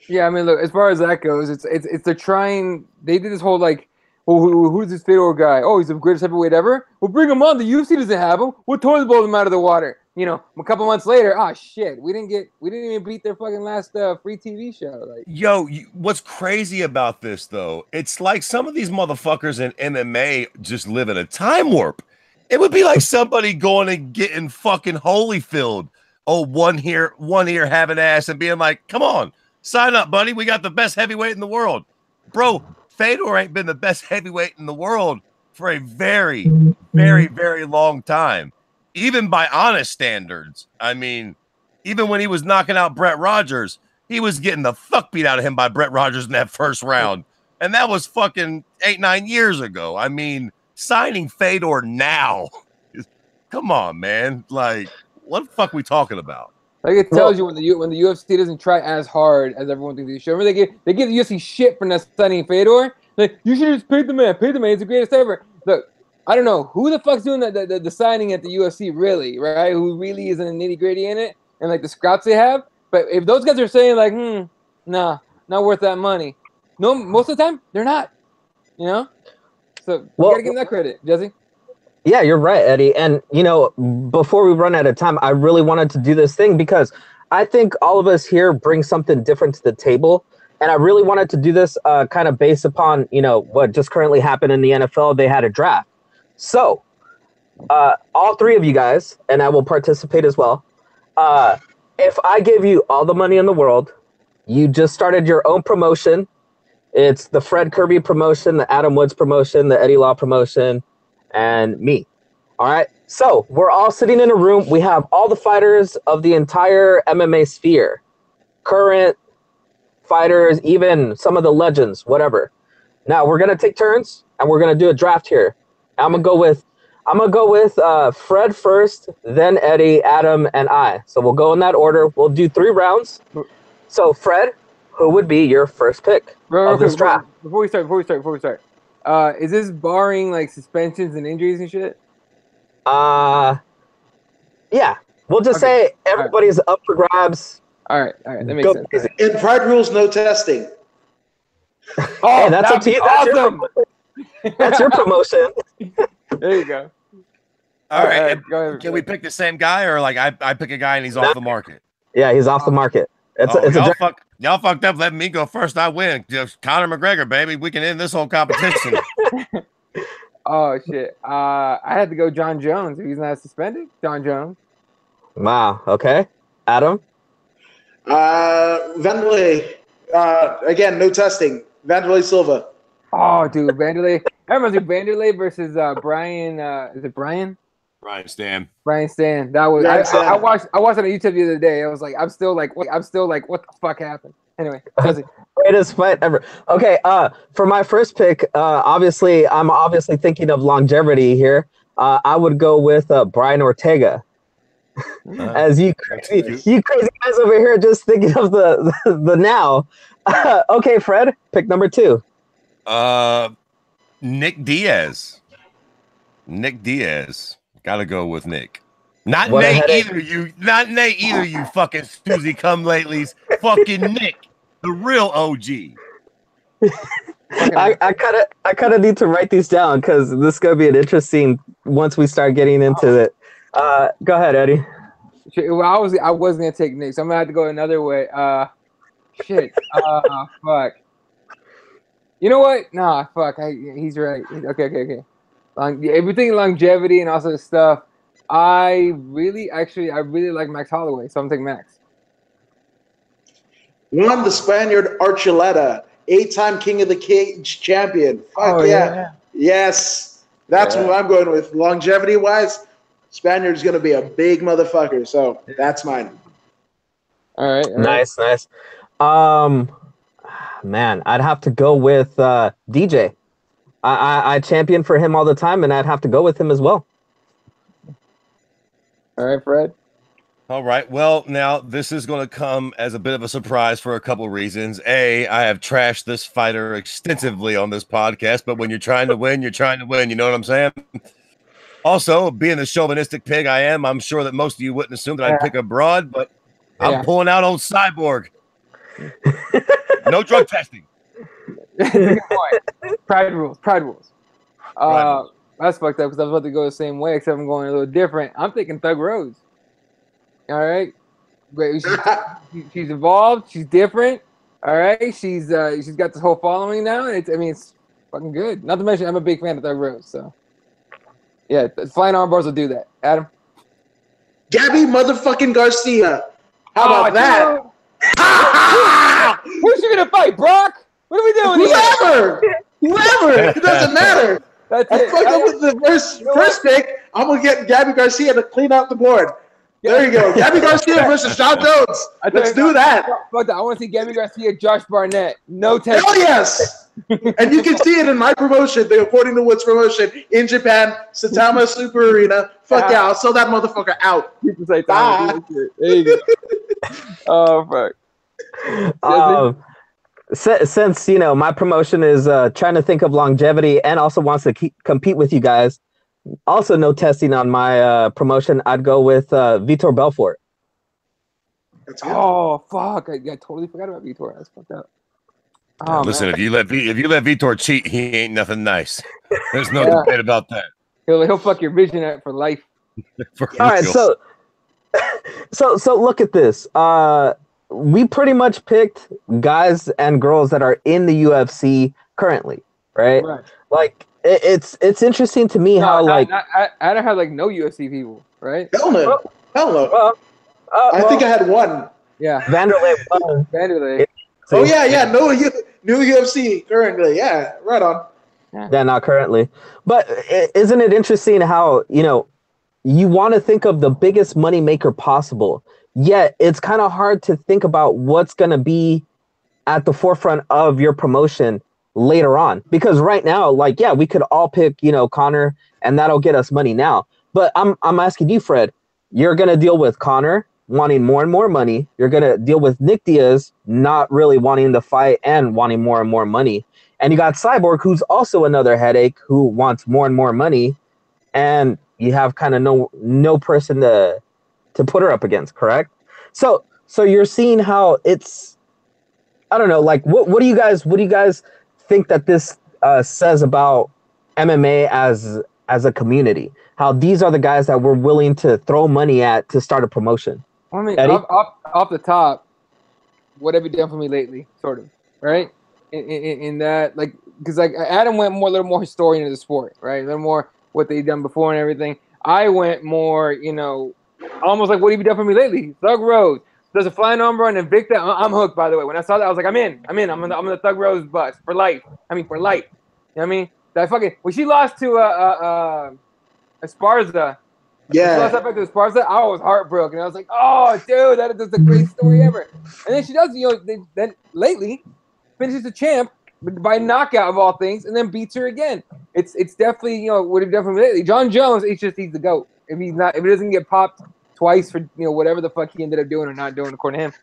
Yeah, I mean, look, as far as that goes, it's they're trying. They did this whole like, well, who's this Fedor guy? Oh, he's the greatest heavyweight ever. Well, bring him on. The UFC doesn't have him. We'll toilet bowl him out of the water. A couple months later, shit, we didn't even beat their fucking last free TV show. Like, yo, what's crazy about this though? It's like some of these motherfuckers in MMA just live in a time warp. It would be like somebody going and getting fucking Holyfield, one here having ass, and being like, come on, sign up, buddy. We got the best heavyweight in the world. Bro, Fedor ain't been the best heavyweight in the world for a very, very, very long time. Even by honest standards. I mean, even when he was knocking out Brett Rogers, he was getting the fuck beat out of him by Brett Rogers in that first round. And that was fucking 8-9 years ago. I mean, signing Fedor now. Come on, man. Like, what the fuck we talking about? Like, it tells you when the UFC doesn't try as hard as everyone thinks they should. Remember, they give the UFC shit for not signing Fedor. Like, you should have just paid the man. He's the greatest ever. Look, I don't know who the fuck's doing the signing at the UFC, really, right? Who really is in the nitty-gritty in it, and like the scouts they have. But if those guys are saying like, nah, not worth that money. No, most of the time they're not. So you gotta give them that credit, Jesse. Yeah, you're right, Eddie. And before we run out of time, I really wanted to do this thing because I think all of us here bring something different to the table. And I really wanted to do this kind of based upon, what just currently happened in the NFL. They had a draft. So, all three of you guys, and I will participate as well, if I gave you all the money in the world, you just started your own promotion. It's the Fred Kirby promotion, the Adam Woods promotion, the Eddie Law promotion, and me. All right? So, we're all sitting in a room. We have all the fighters of the entire MMA sphere. Current fighters, even some of the legends, whatever. Now, we're going to take turns, and we're going to do a draft here. I'm gonna go with Fred first, then Eddie, Adam, and I. So we'll go in that order. We'll do 3 rounds. So Fred, who would be your first pick of this draft? Before we start, is this barring like suspensions and injuries and shit? Yeah. We'll just say everybody's up for grabs. All right, that makes sense. In Pride rules, no testing. Hey, that's up to you. That's awesome. That's your promotion. There you go. All right. Go ahead. Can we pick the same guy, or like I pick a guy and he's off the market? Yeah, he's off the market. Y'all fucked up letting me go first. I win. Just Conor McGregor, baby. We can end this whole competition. Oh shit. I had to go John Jones if he's not suspended. John Jones. Wow. Okay. Adam. Vanderlei. Again, no testing. Vanderlei Silva. Oh, dude, Vanderlei. I remember Vanderlei versus Brian. Is it Brian? Brian Stan. Brian Stan. That was. I watched it on YouTube the other day. I was like, I'm still like, what the fuck happened? Anyway, greatest fight ever. Okay. For my first pick, I'm obviously thinking of longevity here. I would go with Brian Ortega. As you crazy guys over here just thinking of the now. Okay, Fred, pick number 2. Nick Diaz. Gotta go with Nick. Not What Nate either, you. Not Nate either, you fucking Susie come latelys. Fucking Nick, the real OG. I kind of need to write these down because this is gonna be an interesting once we start getting into it. Go ahead, Eddie. Well, I was gonna take Nick, so I'm gonna have to go another way. Shit. Fuck. You know what? Nah, fuck. He's right. Okay. Everything longevity and also stuff. I really like Max Holloway, so I'm taking Max. One, the Spaniard Archuleta, 8-time King of the Cage champion. Fuck yeah. Yes. That's what I'm going with. Longevity-wise, Spaniard's going to be a big motherfucker, so that's mine. All right. Nice. Man, I'd have to go with DJ. I champion for him all the time, and I'd have to go with him as well. All right, Fred. All right. Well, now this is going to come as a bit of a surprise for a couple of reasons. A, I have trashed this fighter extensively on this podcast, but when you're trying to win, you're trying to win. You know what I'm saying? Also, being the chauvinistic pig I am, I'm sure that most of you wouldn't assume that I'd pick a broad, but I'm pulling out old Cyborg. No drug testing. That's a good point. Pride rules. That's fucked up because I was about to go the same way, except I'm going a little different. I'm thinking Thug Rose. All right, great. She's evolved. She's different. All right, she's got this whole following now. It's fucking good. Not to mention, I'm a big fan of Thug Rose. So yeah, flying arm bars will do that. Adam. Gabby motherfucking Garcia. How about that? Who's she gonna fight, Brock? What are we doing? Whoever. It doesn't matter. That's I it. fucked up with the first pick. I'm gonna get Gabby Garcia to clean out the board. There you go. Gabby Garcia versus John Jones. Let's do that. Fuck that. I want to see Gabby Garcia, Josh Barnett. No test. Hell yes. And you can see it in my promotion, the According to Woods promotion in Japan, Saitama Super Arena. Fuck yeah, I'll sell that motherfucker out. People say Saitama. There you go. Oh fuck. Since my promotion is trying to think of longevity and also wants to compete with you guys. Also, no testing on my promotion. I'd go with Vitor Belfort. That's good. Oh fuck! I totally forgot about Vitor. That's fucked up. Oh, listen, man. if you let Vitor cheat, he ain't nothing nice. There's no debate about that. He'll fuck your vision up for life. All right, so look at this. We pretty much picked guys and girls that are in the UFC currently, right? Like it's interesting to me how I don't have like no UFC people, right? Hell no. I think I had one. Yeah, Vanderlei. Oh yeah, no UFC currently. Yeah, right on. Yeah, not currently. But isn't it interesting how you want to think of the biggest money maker possible, yet it's kind of hard to think about what's going to be at the forefront of your promotion later on. Because right now, we could all pick, Conor, and that'll get us money now. But I'm asking you, Fred, you're going to deal with Conor wanting more and more money. You're going to deal with Nick Diaz not really wanting to fight and wanting more and more money. And you got Cyborg, who's also another headache, who wants more and more money. And you have kind of no person to put her up against, correct? So you're seeing how it's, I don't know, what do you guys think that this says about MMA as a community. How these are the guys that we're willing to throw money at to start a promotion. I mean, Eddie? off the top, what have you done for me lately? Sort of, right? In that, like, because like Adam went a little more historian of the sport, right? A little more what they've done before and everything. I went more, almost like what have you done for me lately? Thug Rose does a flying arm bar and Invicta. I'm hooked. By the way, when I saw that, I was like, I'm in. I'm on the Thug Rose bus for life. I mean, for life. You know what I mean? That fucking when she lost to Esparza. Yeah. When she lost that to Esparza, I was heartbroken. I was like, oh, dude, that is the greatest story ever. And then she does, then lately finishes the champ by knockout of all things, and then beats her again. It's definitely what he done for me lately. John Jones, he's the GOAT. If he doesn't get popped twice for whatever the fuck he ended up doing or not doing according to him,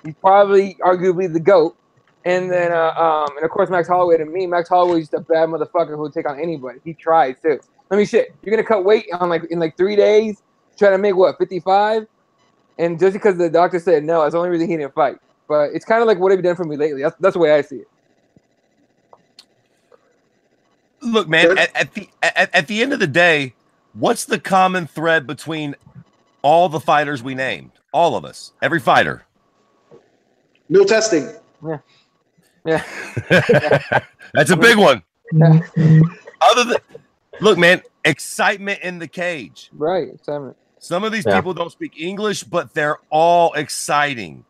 he's probably arguably the GOAT. And then and of course Max Holloway to me, Max Holloway's just a bad motherfucker who'll take on anybody. He tries too. I mean shit, you're gonna cut weight in 3 days, trying to make what 55, and just because the doctor said no, that's the only reason he didn't fight. But it's kind of like what have you done for me lately? That's the way I see it. Look, man, at the end of the day, what's the common thread between all the fighters we named? All of us, every fighter. No testing. Yeah. That's a big one. Yeah. Look, man, excitement in the cage. Right, excitement. Some of these people don't speak English, but they're all exciting.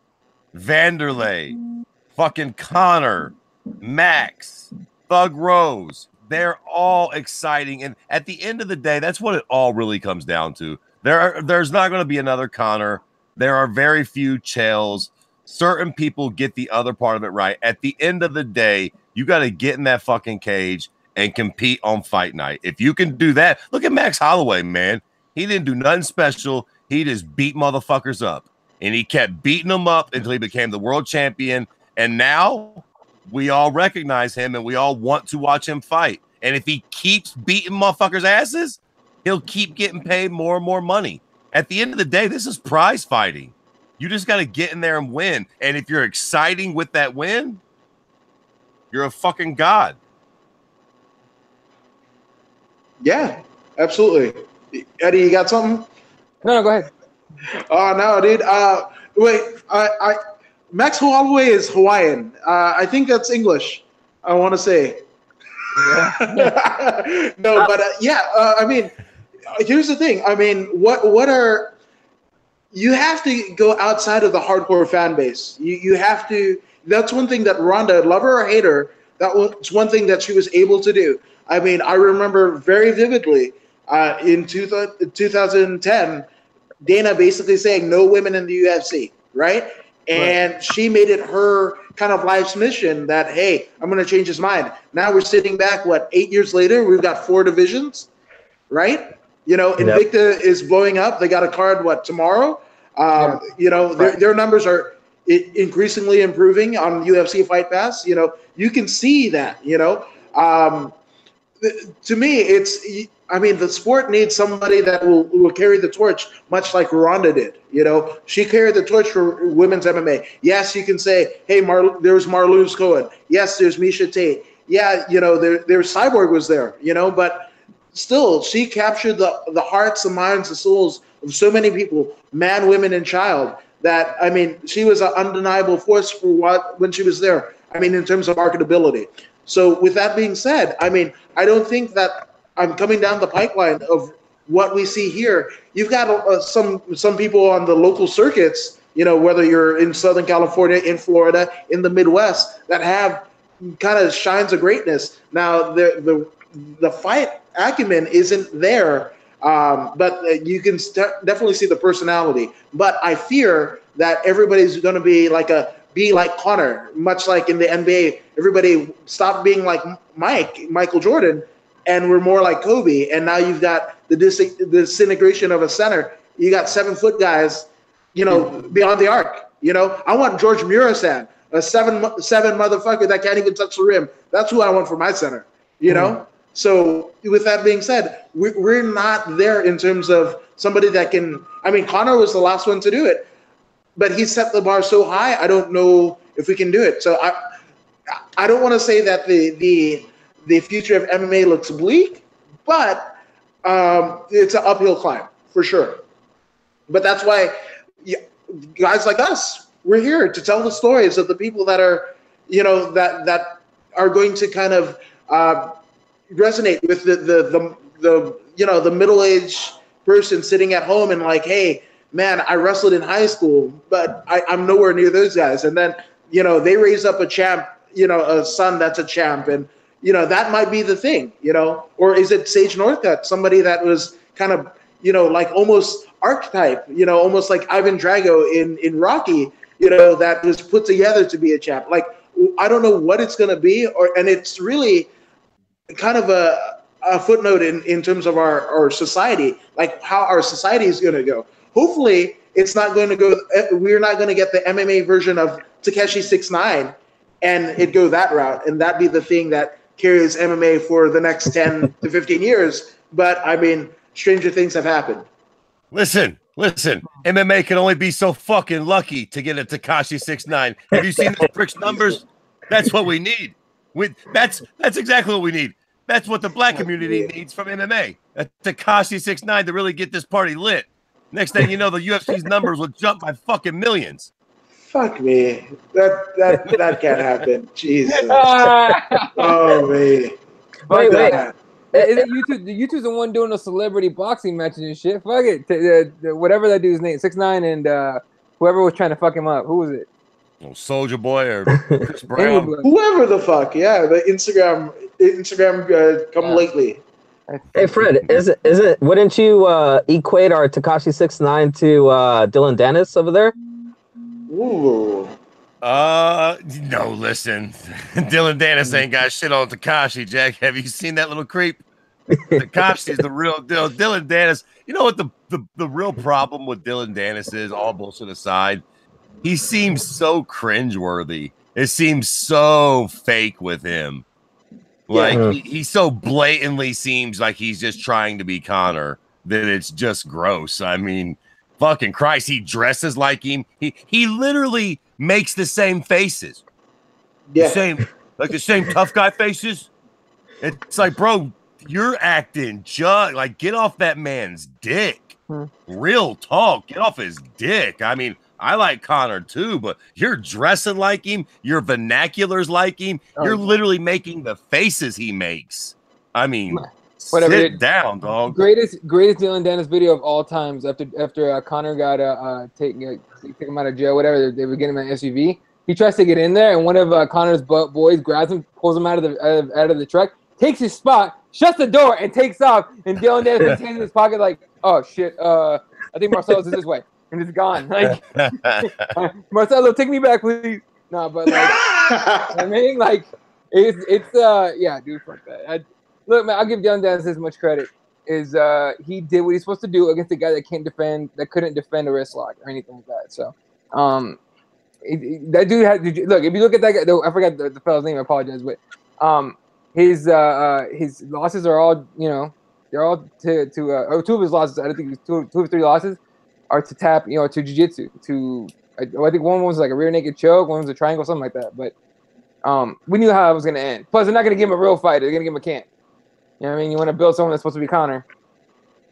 Vanderlei, fucking Connor, Max, Thug Rose. They're all exciting. And at the end of the day, that's what it all really comes down to. There's not going to be another Connor. There are very few Chaels. Certain people get the other part of it right. At the end of the day, you got to get in that fucking cage and compete on fight night. If you can do that, look at Max Holloway, man. He didn't do nothing special. He just beat motherfuckers up. And he kept beating them up until he became the world champion. And now we all recognize him and we all want to watch him fight. And if he keeps beating motherfuckers' asses, he'll keep getting paid more and more money. At the end of the day, this is prize fighting. You just got to get in there and win. And if you're exciting with that win, you're a fucking god. Yeah, absolutely. Eddie, you got something? No, go ahead. Oh no, dude. Wait, Max Holloway is Hawaiian. I think that's English. I want to say. Yeah. No, but I mean, here's the thing. I mean, what are you have to go outside of the hardcore fan base. You have to. That's one thing that Ronda, love her or hate her, that was one thing that she was able to do. I mean, I remember very vividly in 2010, Dana basically saying no women in the UFC, right? And she made it her kind of life's mission that, hey, I'm going to change his mind. Now we're sitting back, 8 years later, we've got 4 divisions, right? Invicta is blowing up. They got a card, tomorrow? Their numbers are increasingly improving on UFC Fight Pass. You can see that, to me, the sport needs somebody that will carry the torch, much like Ronda did. She carried the torch for women's MMA. Yes, you can say, hey, there's Marloes Cohen. Yes, there's Miesha Tate. Yeah, there's Cyborg was there, but still, she captured the hearts, the minds, the souls of so many people, man, women, and child, that, she was an undeniable force when she was there, in terms of marketability. So with that being said, I don't think that I'm coming down the pipeline of what we see here. You've got some people on the local circuits, whether you're in Southern California, in Florida, in the Midwest, that have kind of shines of greatness. Now, the fight acumen isn't there, but you can definitely see the personality. But I fear that everybody's going to be like Connor, much like in the NBA. Everybody stopped being like Michael Jordan, and we're more like Kobe. And now you've got the disintegration of a center. You got 7-foot guys, beyond the arc. I want George Murasan, a seven motherfucker that can't even touch the rim. That's who I want for my center. So with that being said, we're not there in terms of somebody that can. Connor was the last one to do it, but he set the bar so high. I don't know if we can do it. So I don't want to say that the future of MMA looks bleak, but it's an uphill climb for sure. But that's why guys like us, we're here to tell the stories of the people that are, that are going to kind of resonate with the middle-aged person sitting at home and like, hey, man, I wrestled in high school, but I'm nowhere near those guys. And then, they raise up a champ, a son that's a champ, and that might be the thing, or is it Sage Northcutt, somebody that was kind of, like almost archetype, almost like Ivan Drago in Rocky, that was put together to be a champ. Like, I don't know what it's going to be, and it's really kind of a footnote in terms of our society, like how our society is going to go. Hopefully, it's not going to go. We're not going to get the MMA version of Takeshi 6ix9ine, and it go that route, and that be the thing that carries MMA for the next 10 to 15 years. But I mean, stranger things have happened. Listen. MMA can only be so fucking lucky to get a Tekashi 6ix9ine. Have you seen those prick's numbers? That's what we need. That's exactly what we need. That's what the black community needs from MMA. A Tekashi 6ix9ine to really get this party lit. Next thing you know, the UFC's numbers will jump by fucking millions. Fuck me. That can't happen. Jesus. Oh man. Wait. Isn't YouTube's the one doing the celebrity boxing matches and shit? Fuck it. Whatever that dude's name, 6ix9ine and whoever was trying to fuck him up. Who was it? Oh, Soldier Boy or Chris Brown. Whoever the fuck, yeah. The Instagram come lately. Hey Fred, is it? Wouldn't you equate our Tekashi 6ix9ine to Dylan Dennis over there? Ooh. No, listen. Dylan Dennis ain't got shit on Tekashi, Jack. Have you seen that little creep? Tekashi's the real deal. Dylan Dennis, you know what the real problem with Dylan Dennis is, all bullshit aside? He seems so cringeworthy. It seems so fake with him. Like he so blatantly seems like he's just trying to be Connor that it's just gross. I mean, fucking Christ, he dresses like him. He literally makes the same faces. Yeah. The same tough guy faces. It's like, bro, you're acting just like, get off that man's dick. Real talk. Get off his dick. I mean, I like Connor too, but you're dressing like him. Your vernacular's like him. You're literally making the faces he makes. I mean, whatever. Sit down, dog. Greatest Dylan Dennis video of all times. After Connor got take him out of jail, whatever, they were getting him an SUV. He tries to get in there, and one of Connor's boys grabs him, pulls him out of the truck, takes his spot, shuts the door, and takes off. And Dylan Dennis puts his hands in his pocket like, "Oh shit, I think Marcelo's is this way." And it's gone. Like, Marcelo, take me back, please. No, but like, I mean, like, it's yeah, dude, fuck that. Look, man, I'll give Dylan Dennis as much credit. Is he did what he's supposed to do against a guy that couldn't defend a wrist lock or anything like that. So, that dude had. Look, if you look at that guy, I forgot the fellow's name. I apologize, but his losses are all, they're all to two of his losses. I don't think it was two or three losses are to tap, to jiu-jitsu. I think one was like a rear naked choke, one was a triangle, something like that. But we knew how it was going to end. Plus, they're not going to give him a real fight. They're going to give him a camp. You know what I mean? You want to build someone that's supposed to be Connor.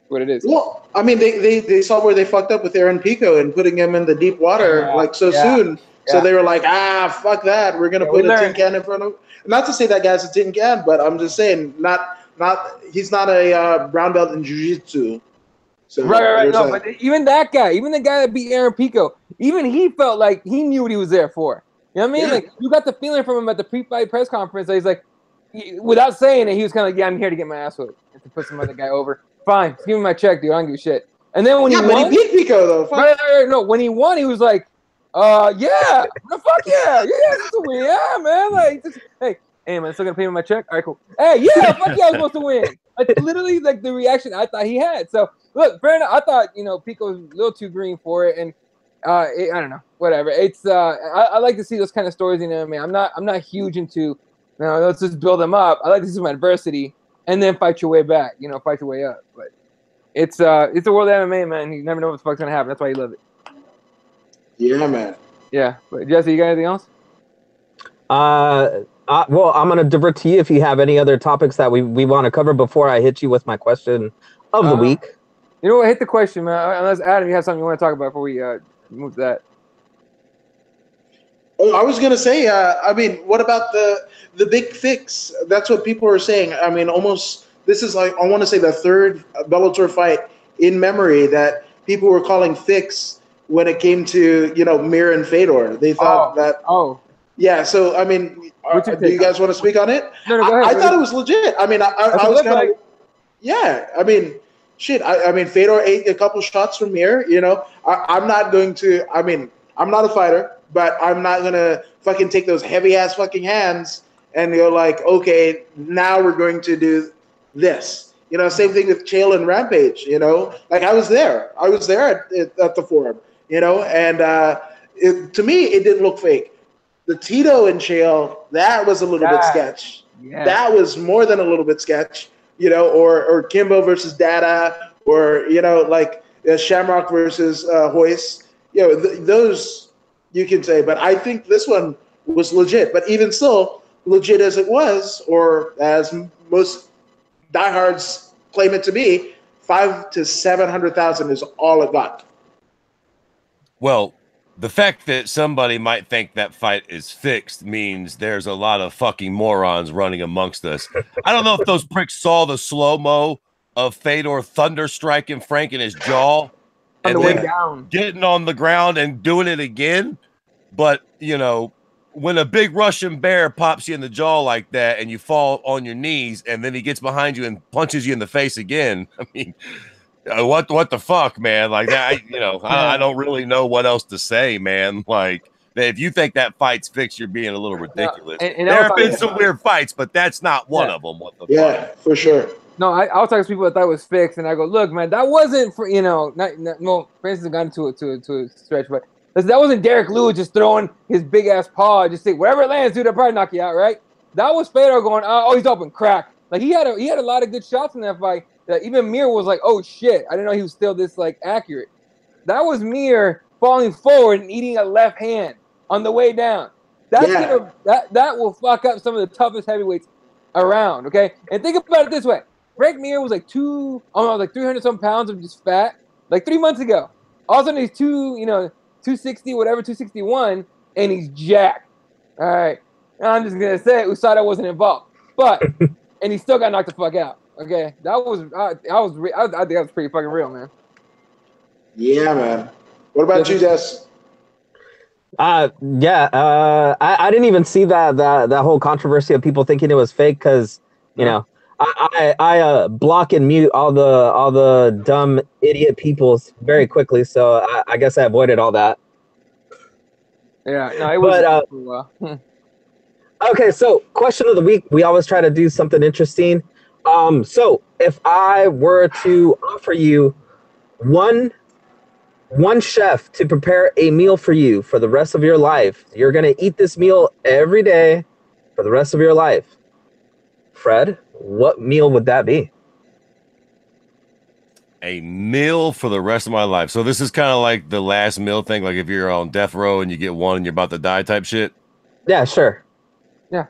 What it is. Well, I mean, they saw where they fucked up with Aaron Pico and putting him in the deep water soon. Yeah. So they were like, fuck that. We're going to put a tin can in front of him. Not to say that guy's a tin can, but I'm just saying, he's not a brown belt in jiu-jitsu. So right. No, but even that guy, even the guy that beat Aaron Pico, even he felt like he knew what he was there for. You know what I mean? Yeah. Like, you got the feeling from him at the pre-fight press conference that he's like, without saying it, he was kind of like, I'm here to get my ass whipped. And to put some other guy over. Fine, give me my check, dude. I don't give a shit. And then when he won, he beat Pico, though. Right, no, when he won, he was like, yeah, the fuck yeah, it's a win, yeah, man. Like, hey, man, still gonna pay me my check? All right, cool. Hey, yeah, fuck yeah, I was supposed to win. Like, literally, like the reaction I thought he had. So, look, fair enough. I thought, Pico was a little too green for it, and I don't know, whatever. It's I like to see those kind of stories in MMA. I'm not huge into, let's just build them up. I like to see some adversity and then fight your way back. Fight your way up. But it's a world of MMA, man. You never know what the fuck's gonna happen. That's why you love it. Yeah, man. Yeah, but Jesse, you got anything else? Well, I'm gonna divert to you if you have any other topics that we want to cover before I hit you with my question of the week. You know what? Hit the question, man. Unless Adam, you have something you want to talk about before we move to that. Oh, I was gonna say, I mean, what about the big fix? That's what people are saying. I mean, almost this is like I want to say the third Bellator fight in memory that people were calling fix when it came to Mir and Fedor. They thought that. Oh. Yeah. So I mean, do you guys want to speak on it? No, go ahead. I thought it was legit. I mean, I was kind of. Yeah. I mean, shit. I mean, Fedor ate a couple shots from Mir. I'm not going to. I mean, I'm not a fighter. But I'm not gonna fucking take those heavy ass fucking hands and go like, okay, now we're going to do this. Same thing with Chael and Rampage. Like I was there at the forum. And to me, it didn't look fake. The Tito and Chael, that was a little bit sketch. Yeah. That was more than a little bit sketch. Or Kimbo versus Dada, or like Shamrock versus Hoist. Those. You can say, but I think this one was legit. But even still, legit as it was, or as most diehards claim it to be, 500,000 to 700,000 is all it got. Well, the fact that somebody might think that fight is fixed means there's a lot of fucking morons running amongst us. I don't know if those pricks saw the slow-mo of Fedor thunderstriking Frank in his jaw. On the way down, getting on the ground and doing it again. But when a big Russian bear pops you in the jaw like that and you fall on your knees and then he gets behind you and punches you in the face again, I mean, what the fuck, man? Like that, I don't really know what else to say, man. Like, if you think that fight's fixed, you're being a little ridiculous. And there have been some weird fights, but that's not one of them. What the fuck? For sure. No, I was talking to people that thought it was fixed, and I go, look, man, that wasn't for for instance, gone to a stretch, but that wasn't Derek Lewis just throwing his big ass paw, just say wherever it lands, dude, that'll probably knock you out, right? That was Fedor going, oh, he's open, crack. Like he had a lot of good shots in that fight. That even Mir was like, oh shit, I didn't know he was still this like accurate. That was Mir falling forward and eating a left hand on the way down. That will fuck up some of the toughest heavyweights around. Okay, and think about it this way. Frank Mir was like 300 some pounds of just fat like 3 months ago. All of a sudden he's 260, whatever, 261, and he's jacked. All right. I'm just gonna say USADA wasn't involved. But and he still got knocked the fuck out. Okay. I think that was pretty fucking real, man. Yeah, man. What about you, Des? I didn't even see that whole controversy of people thinking it was fake because I block and mute all the dumb idiot people very quickly, so I guess I avoided all that. Yeah, no, it was. Well. Okay, so question of the week. We always try to do something interesting. So if I were to offer you one chef to prepare a meal for you for the rest of your life, you're gonna eat this meal every day for the rest of your life. Fred, what meal would that be? A meal for the rest of my life. So this is kind of like the last meal thing, like if you're on death row and you get one and you're about to die type shit. Yeah, sure. Yeah.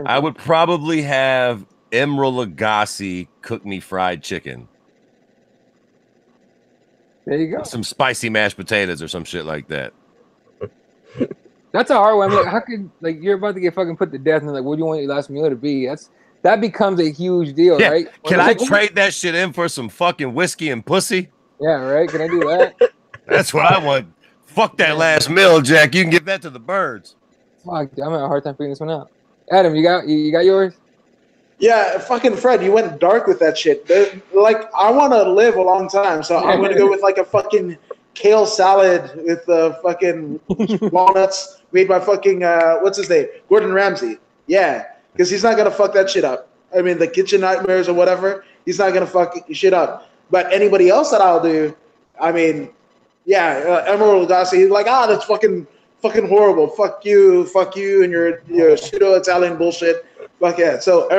I would probably have Emeril Lagasse cook me fried chicken. There you go. With some spicy mashed potatoes or some shit like that. That's a hard one. I mean, how could you're about to get fucking put to death and what do you want your last meal to be? That becomes a huge deal, right? Can I trade that shit in for some fucking whiskey and pussy? Yeah, right. Can I do that? That's what I want. Fuck that last meal, Jack. You can give that to the birds. Fuck, I'm having a hard time figuring this one out. Adam, you got yours? Yeah, fucking Fred, you went dark with that shit. Like, I want to live a long time, so I'm going to go with like a fucking kale salad with fucking walnuts made by fucking, what's his name? Gordon Ramsay. Yeah, because he's not going to fuck that shit up. I mean, the kitchen nightmares or whatever, he's not going to fuck shit up. But anybody else that I'll do, I mean, yeah, Emeril Lagasse, like, that's fucking horrible. Fuck you, and your pseudo-Italian bullshit. Fuck yeah. So,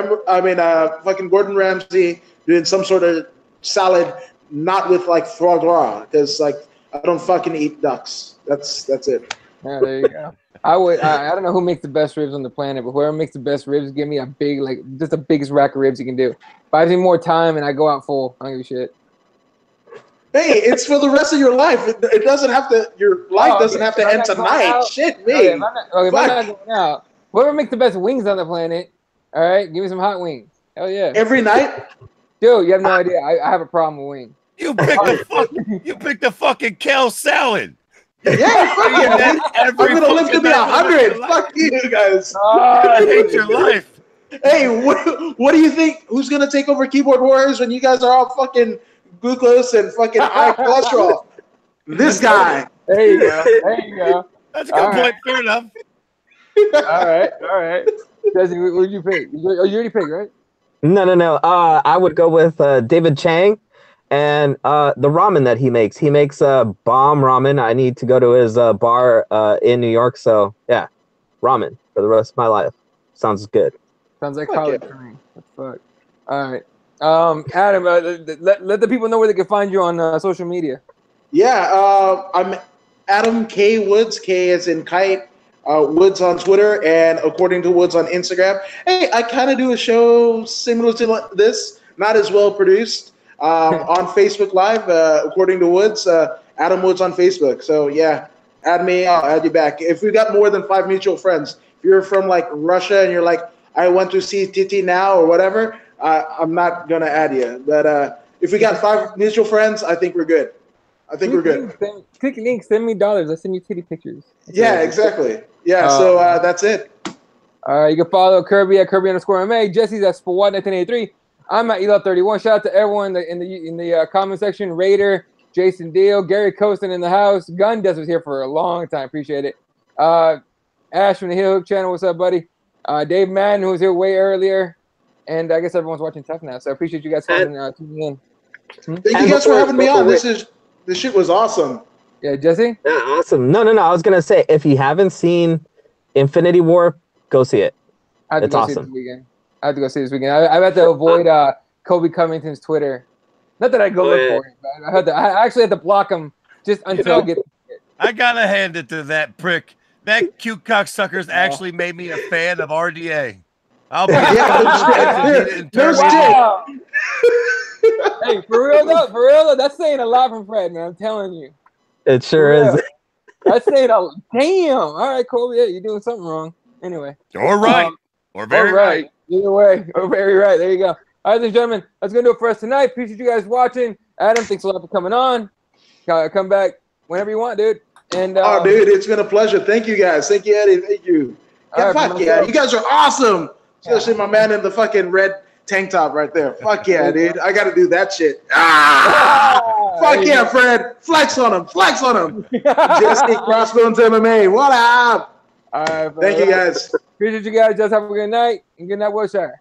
fucking Gordon Ramsay doing some sort of salad, not with like foie gras, because like I don't fucking eat ducks. That's it. Yeah, there you go. I don't know who makes the best ribs on the planet, but whoever makes the best ribs, give me a big, like, just the biggest rack of ribs you can do. If I have any more time and I go out full, I don't give a shit. Hey, it's for the rest of your life. It doesn't have to. Your life doesn't have to end tonight. Shit, me. Okay, if I'm not going out, whoever makes the best wings on the planet, all right, give me some hot wings. Hell yeah. Every night? Dude, you have no idea. I have a problem with wings. You picked the fucking kale salad. Yeah, fuck yeah. I'm gonna live to be 100. Fuck you guys. I hate your life. Hey, what do you think? Who's gonna take over Keyboard Warriors when you guys are all fucking glucose and fucking high cholesterol? This guy. There you go. There you go. That's a good point. Fair enough. All right. Jesse, what would you pick? You already picked, right? No. I would go with David Chang and the ramen that he makes. He makes bomb ramen. I need to go to his bar in New York. So yeah, ramen for the rest of my life. Sounds good. Sounds like college for me. What the fuck? All right. Adam, let the people know where they can find you on social media. Yeah, I'm Adam K. Woods. K as in kite. Woods on Twitter, and according to Woods on Instagram. Hey, I kind of do a show similar to this, not as well produced, on Facebook Live, according to Woods, Adam Woods on Facebook. So yeah, add me, I'll add you back. If we got more than 5 mutual friends, if you're from like Russia and you're like, I want to see Titi now or whatever, I'm not gonna add you. But if we got 5 mutual friends, I think we're good. We're good. Click link, send me dollars. I'll send you titty pictures. Yeah, exactly. Yeah, so that's it. All right, you can follow Kirby at Kirby_MMA. Jesse's at Spawad1983. I'm at Elo31. Shout out to everyone in the comment section. Raider, Jason Deal, Gary Coaston in the house. Gun Death was here for a long time. Appreciate it. Ash from the Heel Hook channel. What's up, buddy? Dave Madden, who was here way earlier. And I guess everyone's watching Tough now. So I appreciate you guys tuning in. Thank you guys for having me on. This shit was awesome. Yeah, Jesse? Yeah, awesome. No. I was gonna say, if you haven't seen Infinity War, go see it. It's awesome. I have to go see it this weekend. I've had to avoid Kobe Covington's Twitter. Not that I go look for it, but I actually had to block him just until I get. I gotta hand it to that prick. That cute cocksucker's actually made me a fan of RDA. I'll be wow. Hey, for real though, that's saying a lot from Fred, man. I'm telling you. It sure is. That's saying a damn. All right, Kobe, yeah, you're doing something wrong. Anyway. You're right. Or very right. Either way, or very right. There you go. All right, ladies and gentlemen, that's gonna do it for us tonight. Appreciate you guys watching. Adam, thanks a lot for coming on. Come back whenever you want, dude. And dude, it's been a pleasure. Thank you guys. Thank you, Eddie. Thank you. Yeah, fuck yeah, you guys are awesome. Especially my man in the fucking red tank top right there. Fuck yeah, dude. I got to do that shit. Fuck yeah, Fred. Flex on him. Jesse Crossbones MMA. What up? All right, thank you guys. Appreciate you guys. Just have a good night and good night, Wilshire.